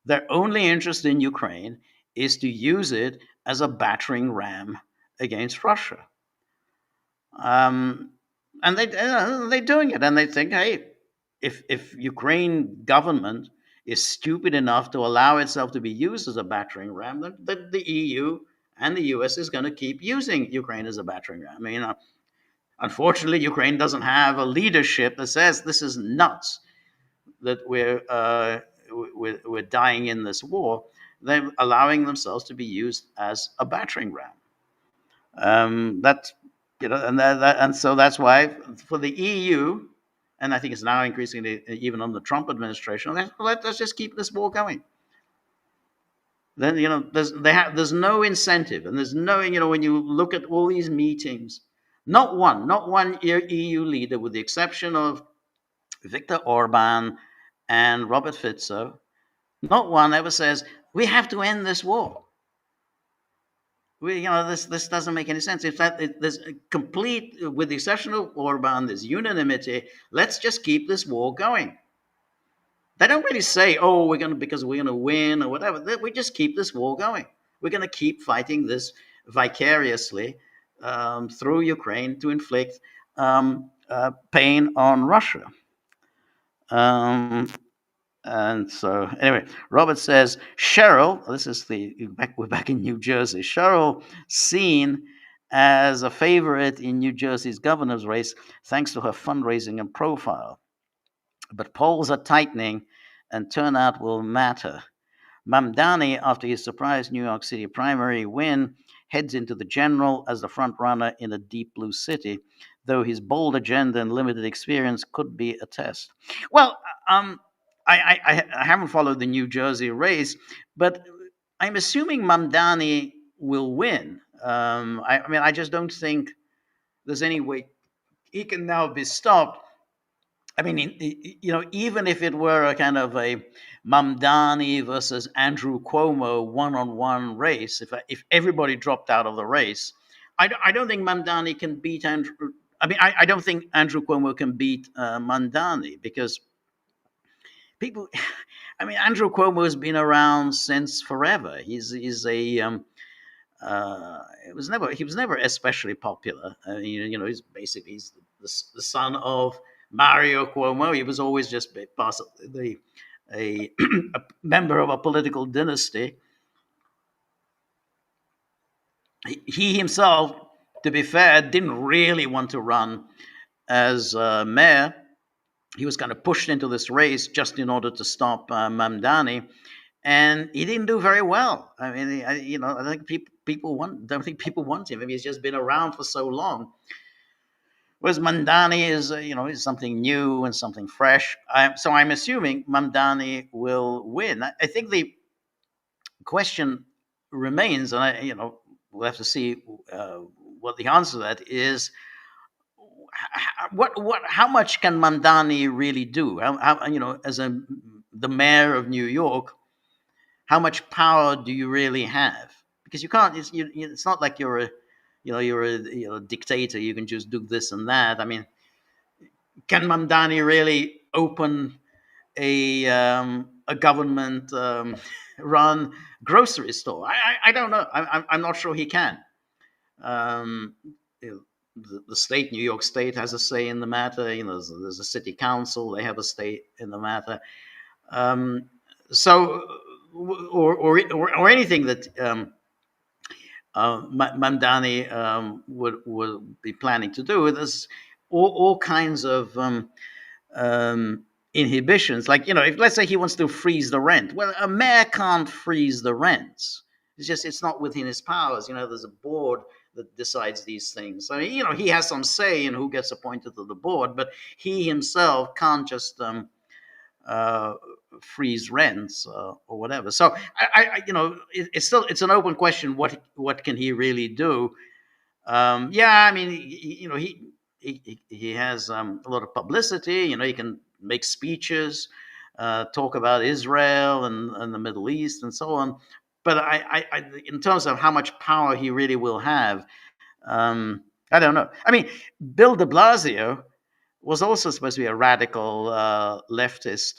Their only interest in Ukraine is to use it as a battering ram against Russia. Um, and they're doing it, and they think, hey, if Ukraine government is stupid enough to allow itself to be used as a battering ram, then the EU and the US is going to keep using Ukraine as a battering ram. I mean, unfortunately, Ukraine doesn't have a leadership that says this is nuts that we're dying in this war. They're allowing themselves to be used as a battering ram. That's and so that's why for the EU, and I think it's now increasingly even on the Trump administration. Let's just keep this war going. Then there's no incentive, and there's no when you look at all these meetings, not one EU leader, with the exception of Viktor Orban and Robert Fico, not one ever says we have to end this war. This doesn't make any sense. In fact, there's a complete, with the exception of Orban, there's unanimity. Let's just keep this war going. They don't really say, "Oh, because we're gonna win" or whatever. We just keep this war going. We're gonna keep fighting this vicariously through Ukraine to inflict pain on Russia. Um, And so, anyway, Robert says Cheryl. This is we're back in New Jersey. Cheryl seen as a favorite in New Jersey's governor's race thanks to her fundraising and profile. But polls are tightening, and turnout will matter. Mamdani, after his surprise New York City primary win, heads into the general as the front runner in a deep blue city, though his bold agenda and limited experience could be a test. Well, um, I haven't followed the New Jersey race, but I'm assuming Mamdani will win. I mean, I just don't think there's any way he can now be stopped. I mean, even if it were a kind of a Mamdani versus Andrew Cuomo one-on-one race, if everybody dropped out of the race, I don't think Mamdani can beat Andrew. I mean, I don't think Andrew Cuomo can beat Mamdani because people. I mean, Andrew Cuomo has been around since forever. He's a he was never especially popular. He's son of Mario Cuomo. He was always just part of a, a member of a political dynasty. He himself, to be fair, didn't really want to run as mayor. He was kind of pushed into this race just in order to stop Mamdani, and he didn't do very well. I mean, I think don't think people want him. I mean, he's just been around for so long. Whereas Mamdani is something new and something fresh. So I'm assuming Mamdani will win. I think the question remains, and we'll have to see what the answer to that is. How much can Mamdani really do? As the mayor of New York, how much power do you really have? Because you can't. It's not like you're a dictator. You can just do this and that. I mean, can Mamdani really open a government run grocery store? I don't know. I'm not sure he can. Um, you know, the state, New York State, has a say in the matter. There's a city council; they have a say in the matter. Um, so, or anything that Mamdani would be planning to do. There's all kinds of inhibitions. Like, if let's say he wants to freeze the rent, well, a mayor can't freeze the rents. It's not within his powers. There's a board that decides these things. I mean, he has some say in who gets appointed to the board, but he himself can't just uh, freeze rents or whatever. So it's an open question. What can he really do? Yeah, I mean, he has a lot of publicity. He can make speeches, talk about Israel and the Middle East and so on. But in terms of how much power he really will have, I don't know. I mean, Bill De Blasio was also supposed to be a radical leftist,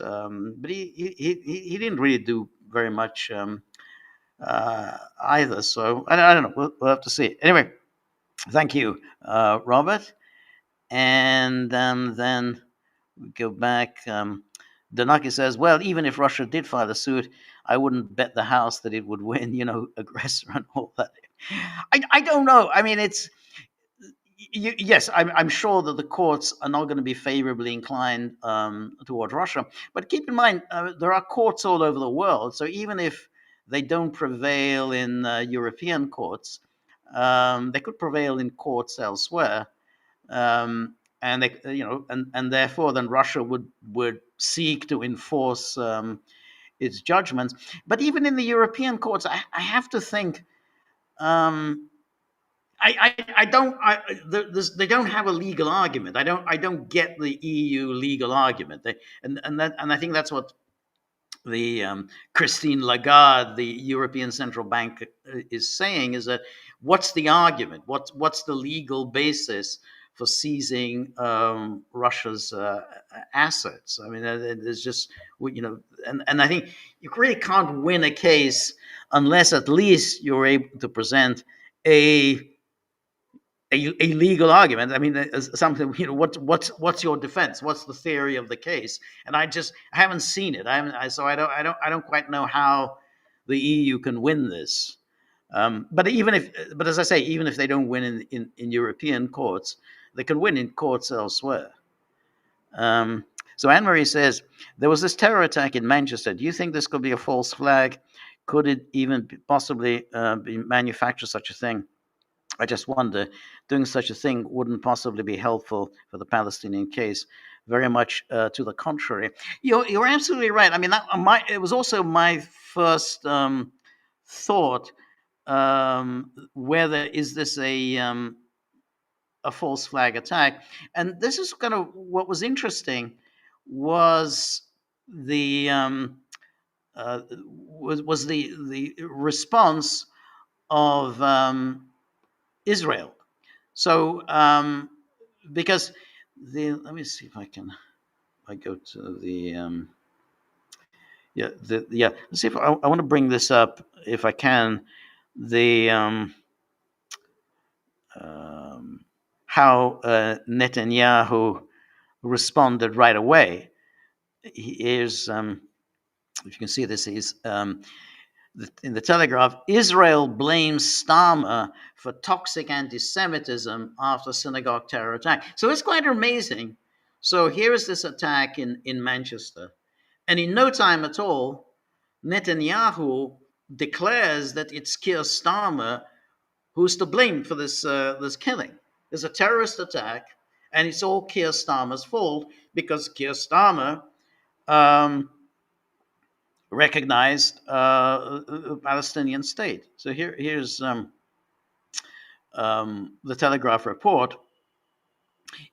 but he didn't really do very much either. So I don't know. We'll have to see. Anyway, thank you, Robert. And then we go back. Donaki says, well, even if Russia did file a suit, I wouldn't bet the house that it would win, aggressor and all that. I don't know. I mean, yes, I'm sure that the courts are not going to be favorably inclined toward Russia. But keep in mind, there are courts all over the world. So even if they don't prevail in European courts, they could prevail in courts elsewhere, and they, and therefore then Russia would seek to enforce its judgments. But even in the European courts, I have to think. Um, I don't. They don't have a legal argument. I don't get the EU legal argument. And I think that's what the Christine Lagarde, the European Central Bank, is saying, is that what's the argument? What's the legal basis for seizing Russia's assets? I mean, there's just, and I think you really can't win a case unless at least you're able to present a a legal argument. I mean, something. What's your defense? What's the theory of the case? And I haven't seen it. I haven't. So I don't quite know how the EU can win this. But as I say, even if they don't win in European courts, they can win in courts elsewhere. So Anne Marie says there was this terror attack in Manchester. Do you think this could be a false flag? Could it even possibly be manufacture such a thing? I just wonder, doing such a thing wouldn't possibly be helpful for the Palestinian case. Very much to the contrary. You're absolutely right. I mean, it was also my first thought. Whether is this a false flag attack? And this is kind of what was interesting was the was the response of Israel. So, because let me see if I go to the, let's see if I want to bring this up if I can, the, how Netanyahu responded right away. Here's, if you can see this, is in the Telegraph, Israel blames Starmer for toxic anti-Semitism after synagogue terror attack. So it's quite amazing. So here is this attack in Manchester. And in no time at all, Netanyahu declares that it's Keir Starmer who's to blame for this killing. There's a terrorist attack, and it's all Keir Starmer's fault because Keir Starmer recognized a Palestinian state. So here's the Telegraph report.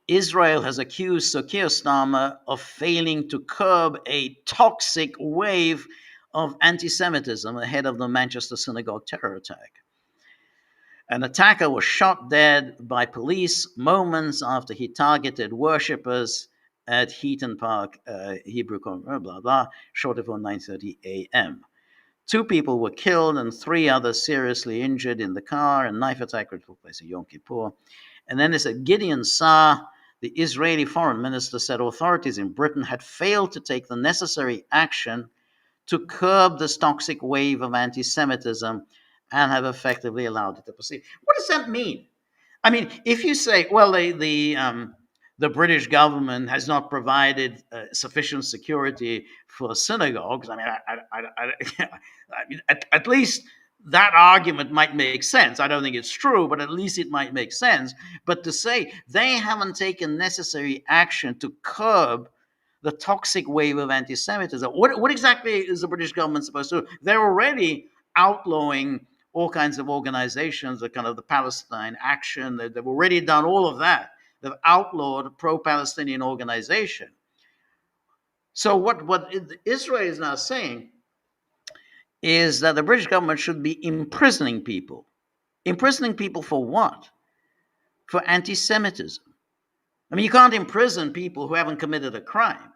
Israel has accused Sir Keir Starmer of failing to curb a toxic wave of anti-Semitism ahead of the Manchester synagogue terror attack. An attacker was shot dead by police moments after he targeted worshippers at Heaton Park, Hebrew, blah, blah, shortly before 9:30 a.m. 2 people were killed and 3 others seriously injured in the car. A knife attack which took place in Yom Kippur. And then they said Gideon Saar, the Israeli foreign minister, said authorities in Britain had failed to take the necessary action to curb this toxic wave of anti-Semitism and have effectively allowed it to proceed. What does that mean? I mean, if you say, well, the British government has not provided sufficient security for synagogues, I mean, I mean, at least that argument might make sense. I don't think it's true, but at least it might make sense. But to say they haven't taken necessary action to curb the toxic wave of anti-Semitism, what exactly is the British government supposed to do? They're already outlawing all kinds of organizations, the kind of the Palestine Action. They've already done all of that. They've outlawed pro-Palestinian organization. So what Israel is now saying is that the British government should be imprisoning people. Imprisoning people for what? For anti-Semitism. I mean, you can't imprison people who haven't committed a crime.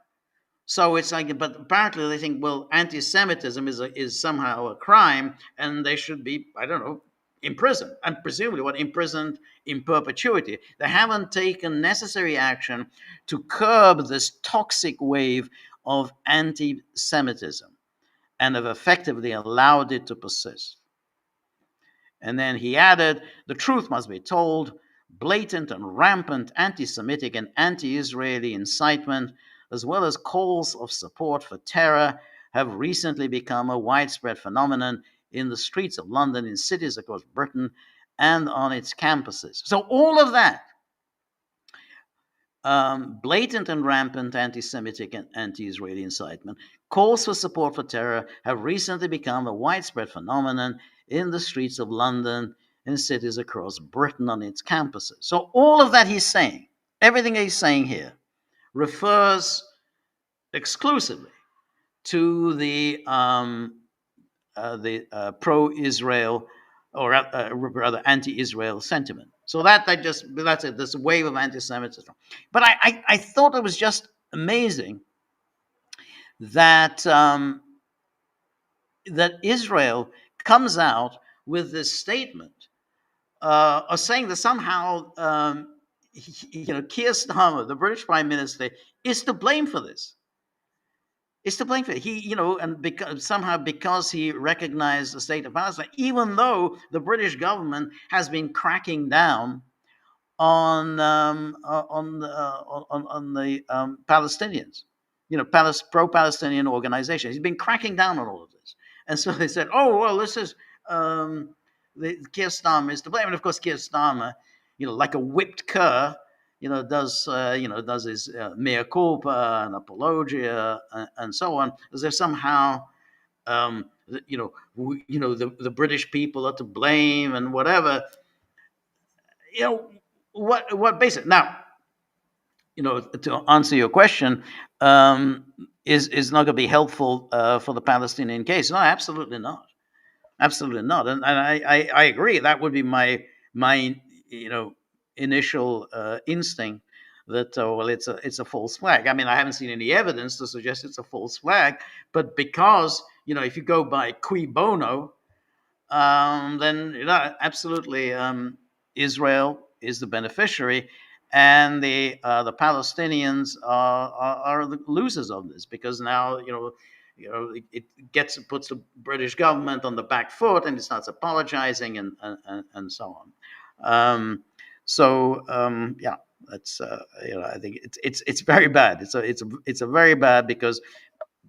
So it's like, but apparently they think, well, anti-Semitism is somehow a crime, and they should be, I don't know, imprisoned. And presumably, imprisoned in perpetuity. They haven't taken necessary action to curb this toxic wave of anti-Semitism, and have effectively allowed it to persist. And then he added, the truth must be told. Blatant and rampant anti-Semitic and anti-Israeli incitement, as well as calls of support for terror, have recently become a widespread phenomenon in the streets of London, in cities across Britain, and on its campuses. So all of that, blatant and rampant anti-Semitic and anti-Israeli incitement, calls for support for terror have recently become a widespread phenomenon in the streets of London and cities across Britain on its campuses. So all of that he's saying, everything he's saying here, refers exclusively to the pro-Israel or rather anti-Israel sentiment. So that's it. This wave of anti-Semitism. But I thought it was just amazing that that Israel comes out with this statement of saying that somehow Keir Starmer, the British Prime Minister, is to blame for this. Is to blame for it. He, and because he recognized the state of Palestine, even though the British government has been cracking down on the Palestinians, pro-Palestinian organizations. He's been cracking down on all of this, and so they said, "Oh well, this is the Keir Starmer is to blame." And of course, Keir Starmer, like a whipped cur, does his mea culpa and apologia and so on, as if somehow the British people are to blame and whatever. What basic now, to answer your question, is not going to be helpful for the Palestinian case. No, absolutely not. Absolutely not. And I agree. That would be my initial instinct that well, it's a false flag. I mean, I haven't seen any evidence to suggest it's a false flag, but because if you go by cui bono, then absolutely, Israel is the beneficiary, and the Palestinians are the losers of this, because now it puts the British government on the back foot, and it starts apologizing and so on. Yeah, that's I think it's very bad. It's a very bad, because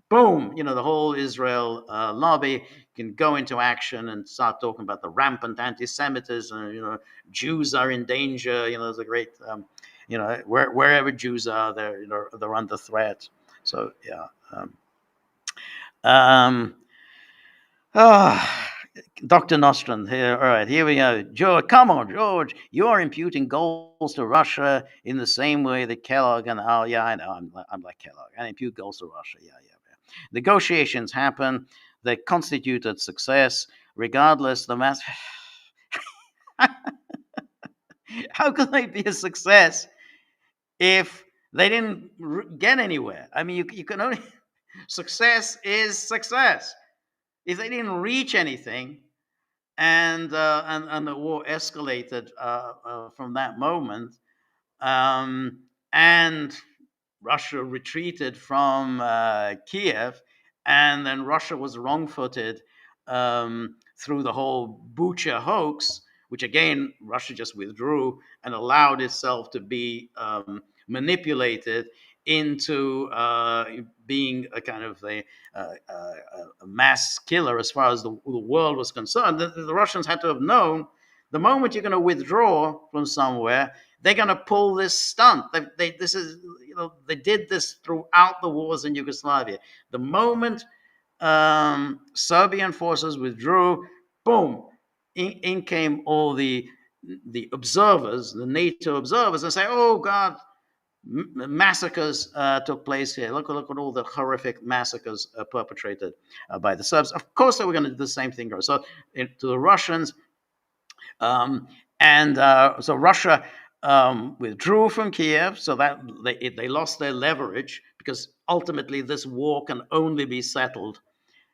boom, the whole Israel lobby can go into action and start talking about the rampant anti-Semitism. Jews are in danger. There's a great, wherever Jews are, they're under threat. So yeah. Oh, Dr. Nostrum here. All right, here we go. George, come on, George. You're imputing goals to Russia in the same way that Kellogg and yeah, I know. I'm like Kellogg. I impute goals to Russia. Yeah. Negotiations happen. They constituted success, regardless the mass. How could they be a success if they didn't get anywhere? I mean, you can only success is success. If they didn't reach anything, and the war escalated from that moment, and Russia retreated from Kiev, and then Russia was wrong-footed through the whole Bucha hoax, which again Russia just withdrew and allowed itself to be manipulated into being a kind of a mass killer as far as the world was concerned. The Russians had to have known the moment you're going to withdraw from somewhere, they're going to pull this stunt. They did this throughout the wars in Yugoslavia. The moment Serbian forces withdrew, boom, in came all the observers, the NATO observers, and say, "Oh God, massacres took place here. Look at all the horrific massacres perpetrated by the Serbs." Of course, they were going to do the same thing. So to the Russians, so Russia withdrew from Kiev, so that they lost their leverage, because ultimately this war can only be settled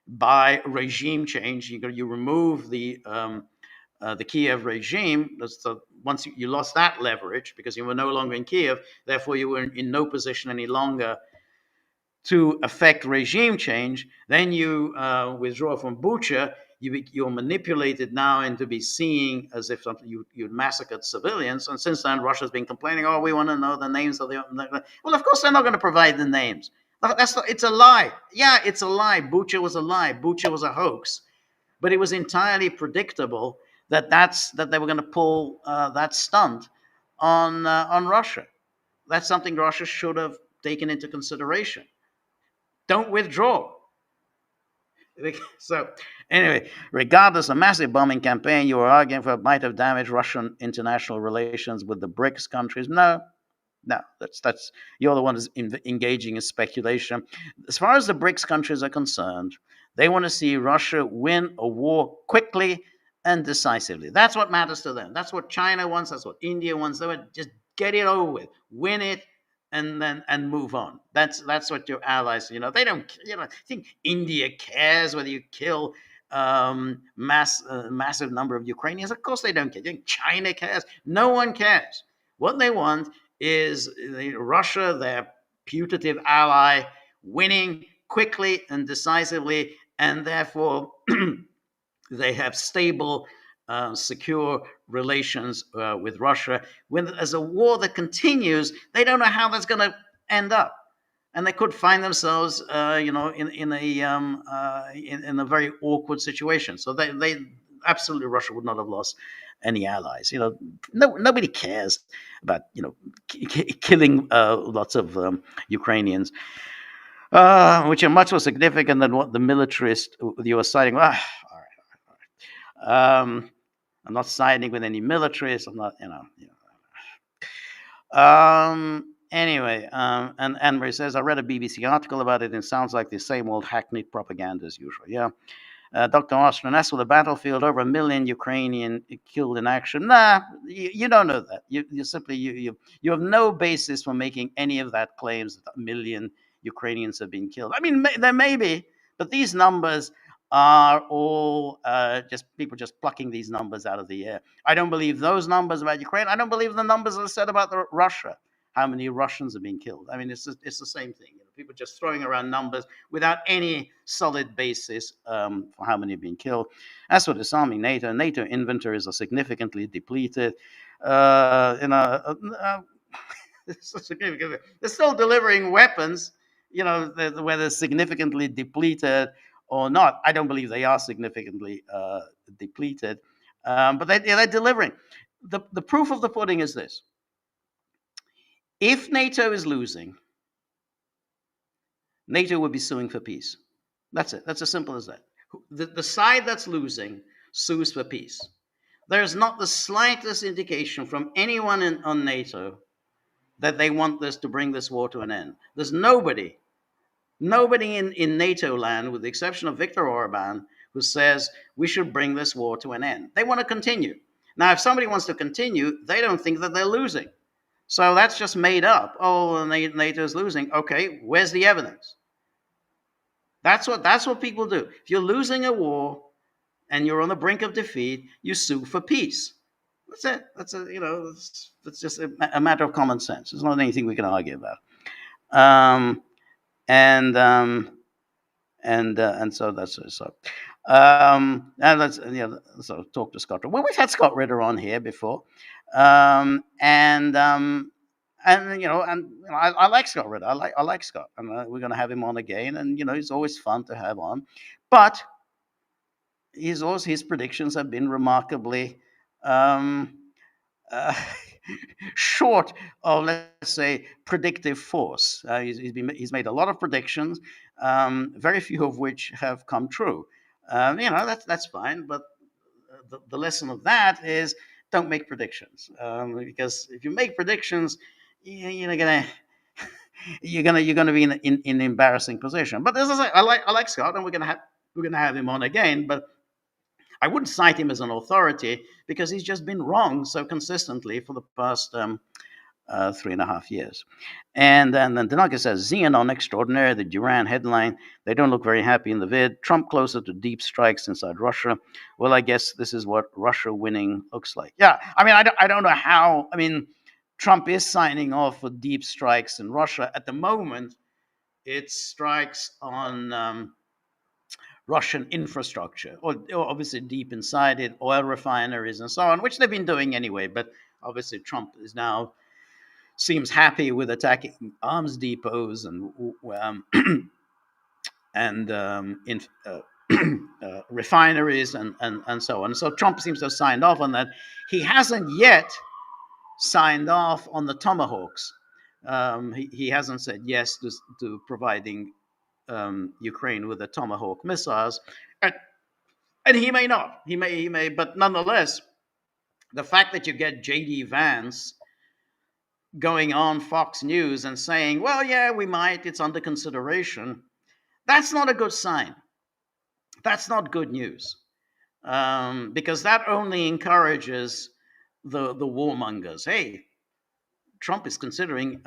by regime change. You remove the Kiev regime. So once you lost that leverage, because you were no longer in Kiev, therefore you were in no position any longer to affect regime change. Then you withdraw from Bucha. You're manipulated now into be seeing as if you'd massacred civilians. And since then, Russia's been complaining, "Oh, we want to know the names of the." Well, of course, they're not going to provide the names. It's a lie. Yeah, it's a lie. Bucha was a lie. Bucha was a hoax. But it was entirely predictable that they were going to pull that stunt on Russia. That's something Russia should have taken into consideration. Don't withdraw. So, anyway, regardless, a massive bombing campaign you were arguing for might have damaged Russian international relations with the BRICS countries. No, no, that's you're the one who's engaging in speculation. As far as the BRICS countries are concerned, they want to see Russia win a war quickly and decisively. That's what matters to them. That's what China wants. That's what India wants. They want just get it over with, win it, and move on. That's what your allies. They don't. I think India cares whether you kill massive number of Ukrainians. Of course they don't care. China cares. No one cares. What they want is Russia, their putative ally, winning quickly and decisively, and therefore they have stable, secure relations with Russia. When there's a war that continues, they don't know how that's going to end up, and they could find themselves, in a very awkward situation. So they absolutely Russia would not have lost any allies. Nobody cares about killing lots of Ukrainians, which are much more significant than what the militarist you were citing. All right. I'm not siding with any militarists. I'm not, Anyway, and Anne-Marie says, I read a BBC article about it, and it sounds like the same old hackneyed propaganda as usual. Yeah. Dr. Ostrom, as for the battlefield, over 1 million Ukrainian killed in action. Nah, you don't know that. You simply you have no basis for making any of that claims that 1 million Ukrainians have been killed. I mean, there may be, but these numbers are all just people just plucking these numbers out of the air. I don't believe those numbers about Ukraine. I don't believe the numbers that are said about Russia. How many Russians have been killed? I mean, it's the same thing. People just throwing around numbers without any solid basis for how many have been killed. As for disarming NATO inventories are significantly depleted. They're still delivering weapons, whether significantly depleted or not. I don't believe they are significantly depleted, but they're delivering. The proof of the pudding is this. If NATO is losing, NATO would be suing for peace. That's it. That's as simple as that. The side that's losing sues for peace. There's not the slightest indication from anyone on NATO that they want this to bring this war to an end. There's nobody in NATO land, with the exception of Viktor Orban, who says we should bring this war to an end. They want to continue. Now, if somebody wants to continue, they don't think that they're losing. So that's just made up. Oh, NATO's losing. Okay, where's the evidence? That's what people do. If you're losing a war and you're on the brink of defeat, you sue for peace. That's it. That's just a matter of common sense. It's not anything we can argue about. Um, and so that's so. And let's so talk to Scott. Well, we've had Scott Ritter on here before, and I like Scott Ritter. I like Scott, and we're going to have him on again. And he's always fun to have on, but his predictions have been remarkably um, uh, short of, let's say, predictive force. He's made a lot of predictions, very few of which have come true. That's fine, but the lesson of that is don't make predictions, because if you make predictions, you're gonna you're gonna be in an embarrassing position. But as I say, I like Scott, and we're gonna have him on again, but I wouldn't cite him as an authority because he's just been wrong so consistently for the past 3.5 years. And then Tanaka says, Xenon extraordinaire, the Duran headline. They don't look very happy in the vid. Trump closer to deep strikes inside Russia. Well, I guess this is what Russia winning looks like. Yeah, I mean, I don't know how. I mean, Trump is signing off for deep strikes in Russia. At the moment, it strikes on Russian infrastructure, or obviously deep inside it, oil refineries and so on, which they've been doing anyway. But obviously, Trump is now seems happy with attacking arms depots and and refineries and so on. So Trump seems to have signed off on that. He hasn't yet signed off on the Tomahawks. He hasn't said yes to providing Ukraine with the Tomahawk missiles, and, and he may not. He may, but nonetheless, the fact that you get J.D. Vance going on Fox News and saying, "Well, yeah, we might. It's under consideration." That's not a good sign. That's not good news, because that only encourages the warmongers. Hey, Trump is considering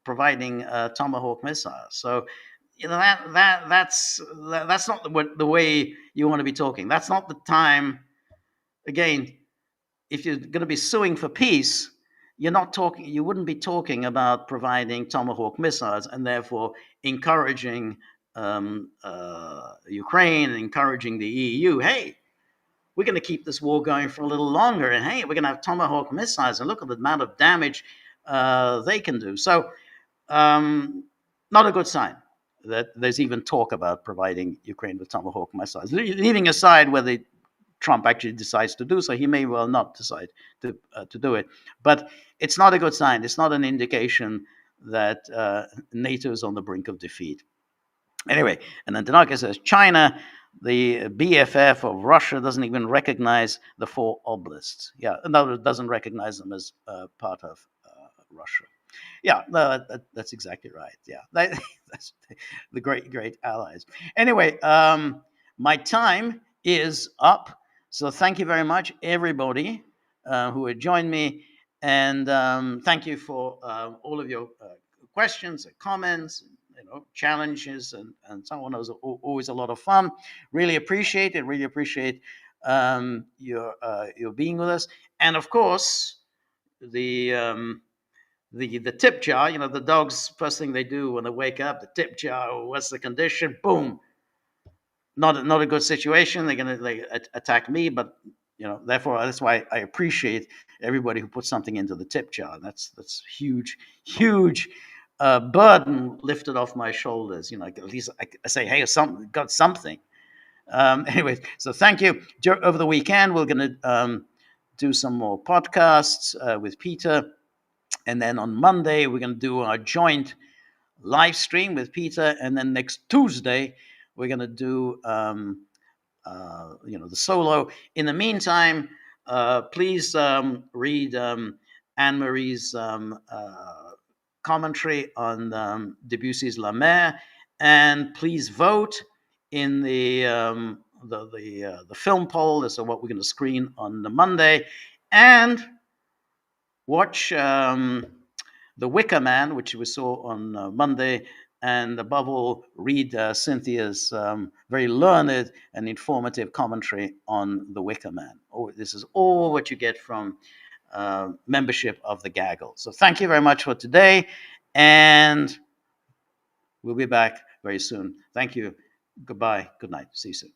providing Tomahawk missiles. So that's not the way you want to be talking. That's not the time. Again, if you're going to be suing for peace, you're not talking. You wouldn't be talking about providing Tomahawk missiles and therefore encouraging Ukraine, encouraging the EU. Hey, we're going to keep this war going for a little longer, and hey, we're going to have Tomahawk missiles, and look at the amount of damage they can do. So, not a good sign that there's even talk about providing Ukraine with Tomahawk missiles. Leaving aside whether Trump actually decides to do so, he may well not decide to do it. But it's not a good sign. It's not an indication that NATO is on the brink of defeat. Anyway, and then Tanaka says China, the BFF of Russia, doesn't even recognize the four oblasts. Yeah, no, it doesn't recognize them as part of Russia. Yeah, no, that's exactly right. Yeah, that's the great allies. Anyway, my time is up. So thank you very much, everybody who had joined me, and thank you for all of your questions and comments, challenges and so on. It was always a lot of fun. Really appreciate it. Really appreciate your being with us, and of course the tip jar. The dogs first thing they do when they wake up, the tip jar. Oh, what's the condition? Boom. Not a good situation. They're gonna attack me, but therefore that's why I appreciate everybody who puts something into the tip jar. That's huge burden lifted off my shoulders. At least I say, hey, got something. Anyway, so thank you. Over the weekend, we're going to do some more podcasts with Peter. And then on Monday, we're going to do our joint live stream with Peter. And then next Tuesday, we're going to do, the solo. In the meantime, please read Anne-Marie's commentary on Debussy's La Mer, and please vote in the film poll as to what we're going to screen on the Monday, and watch The Wicker Man, which we saw on Monday, and above all, read Cynthia's very learned and informative commentary on The Wicker Man. This is all what you get from membership of the Gaggle. So thank you very much for today, and we'll be back very soon. Thank you. Goodbye. Good night. See you soon.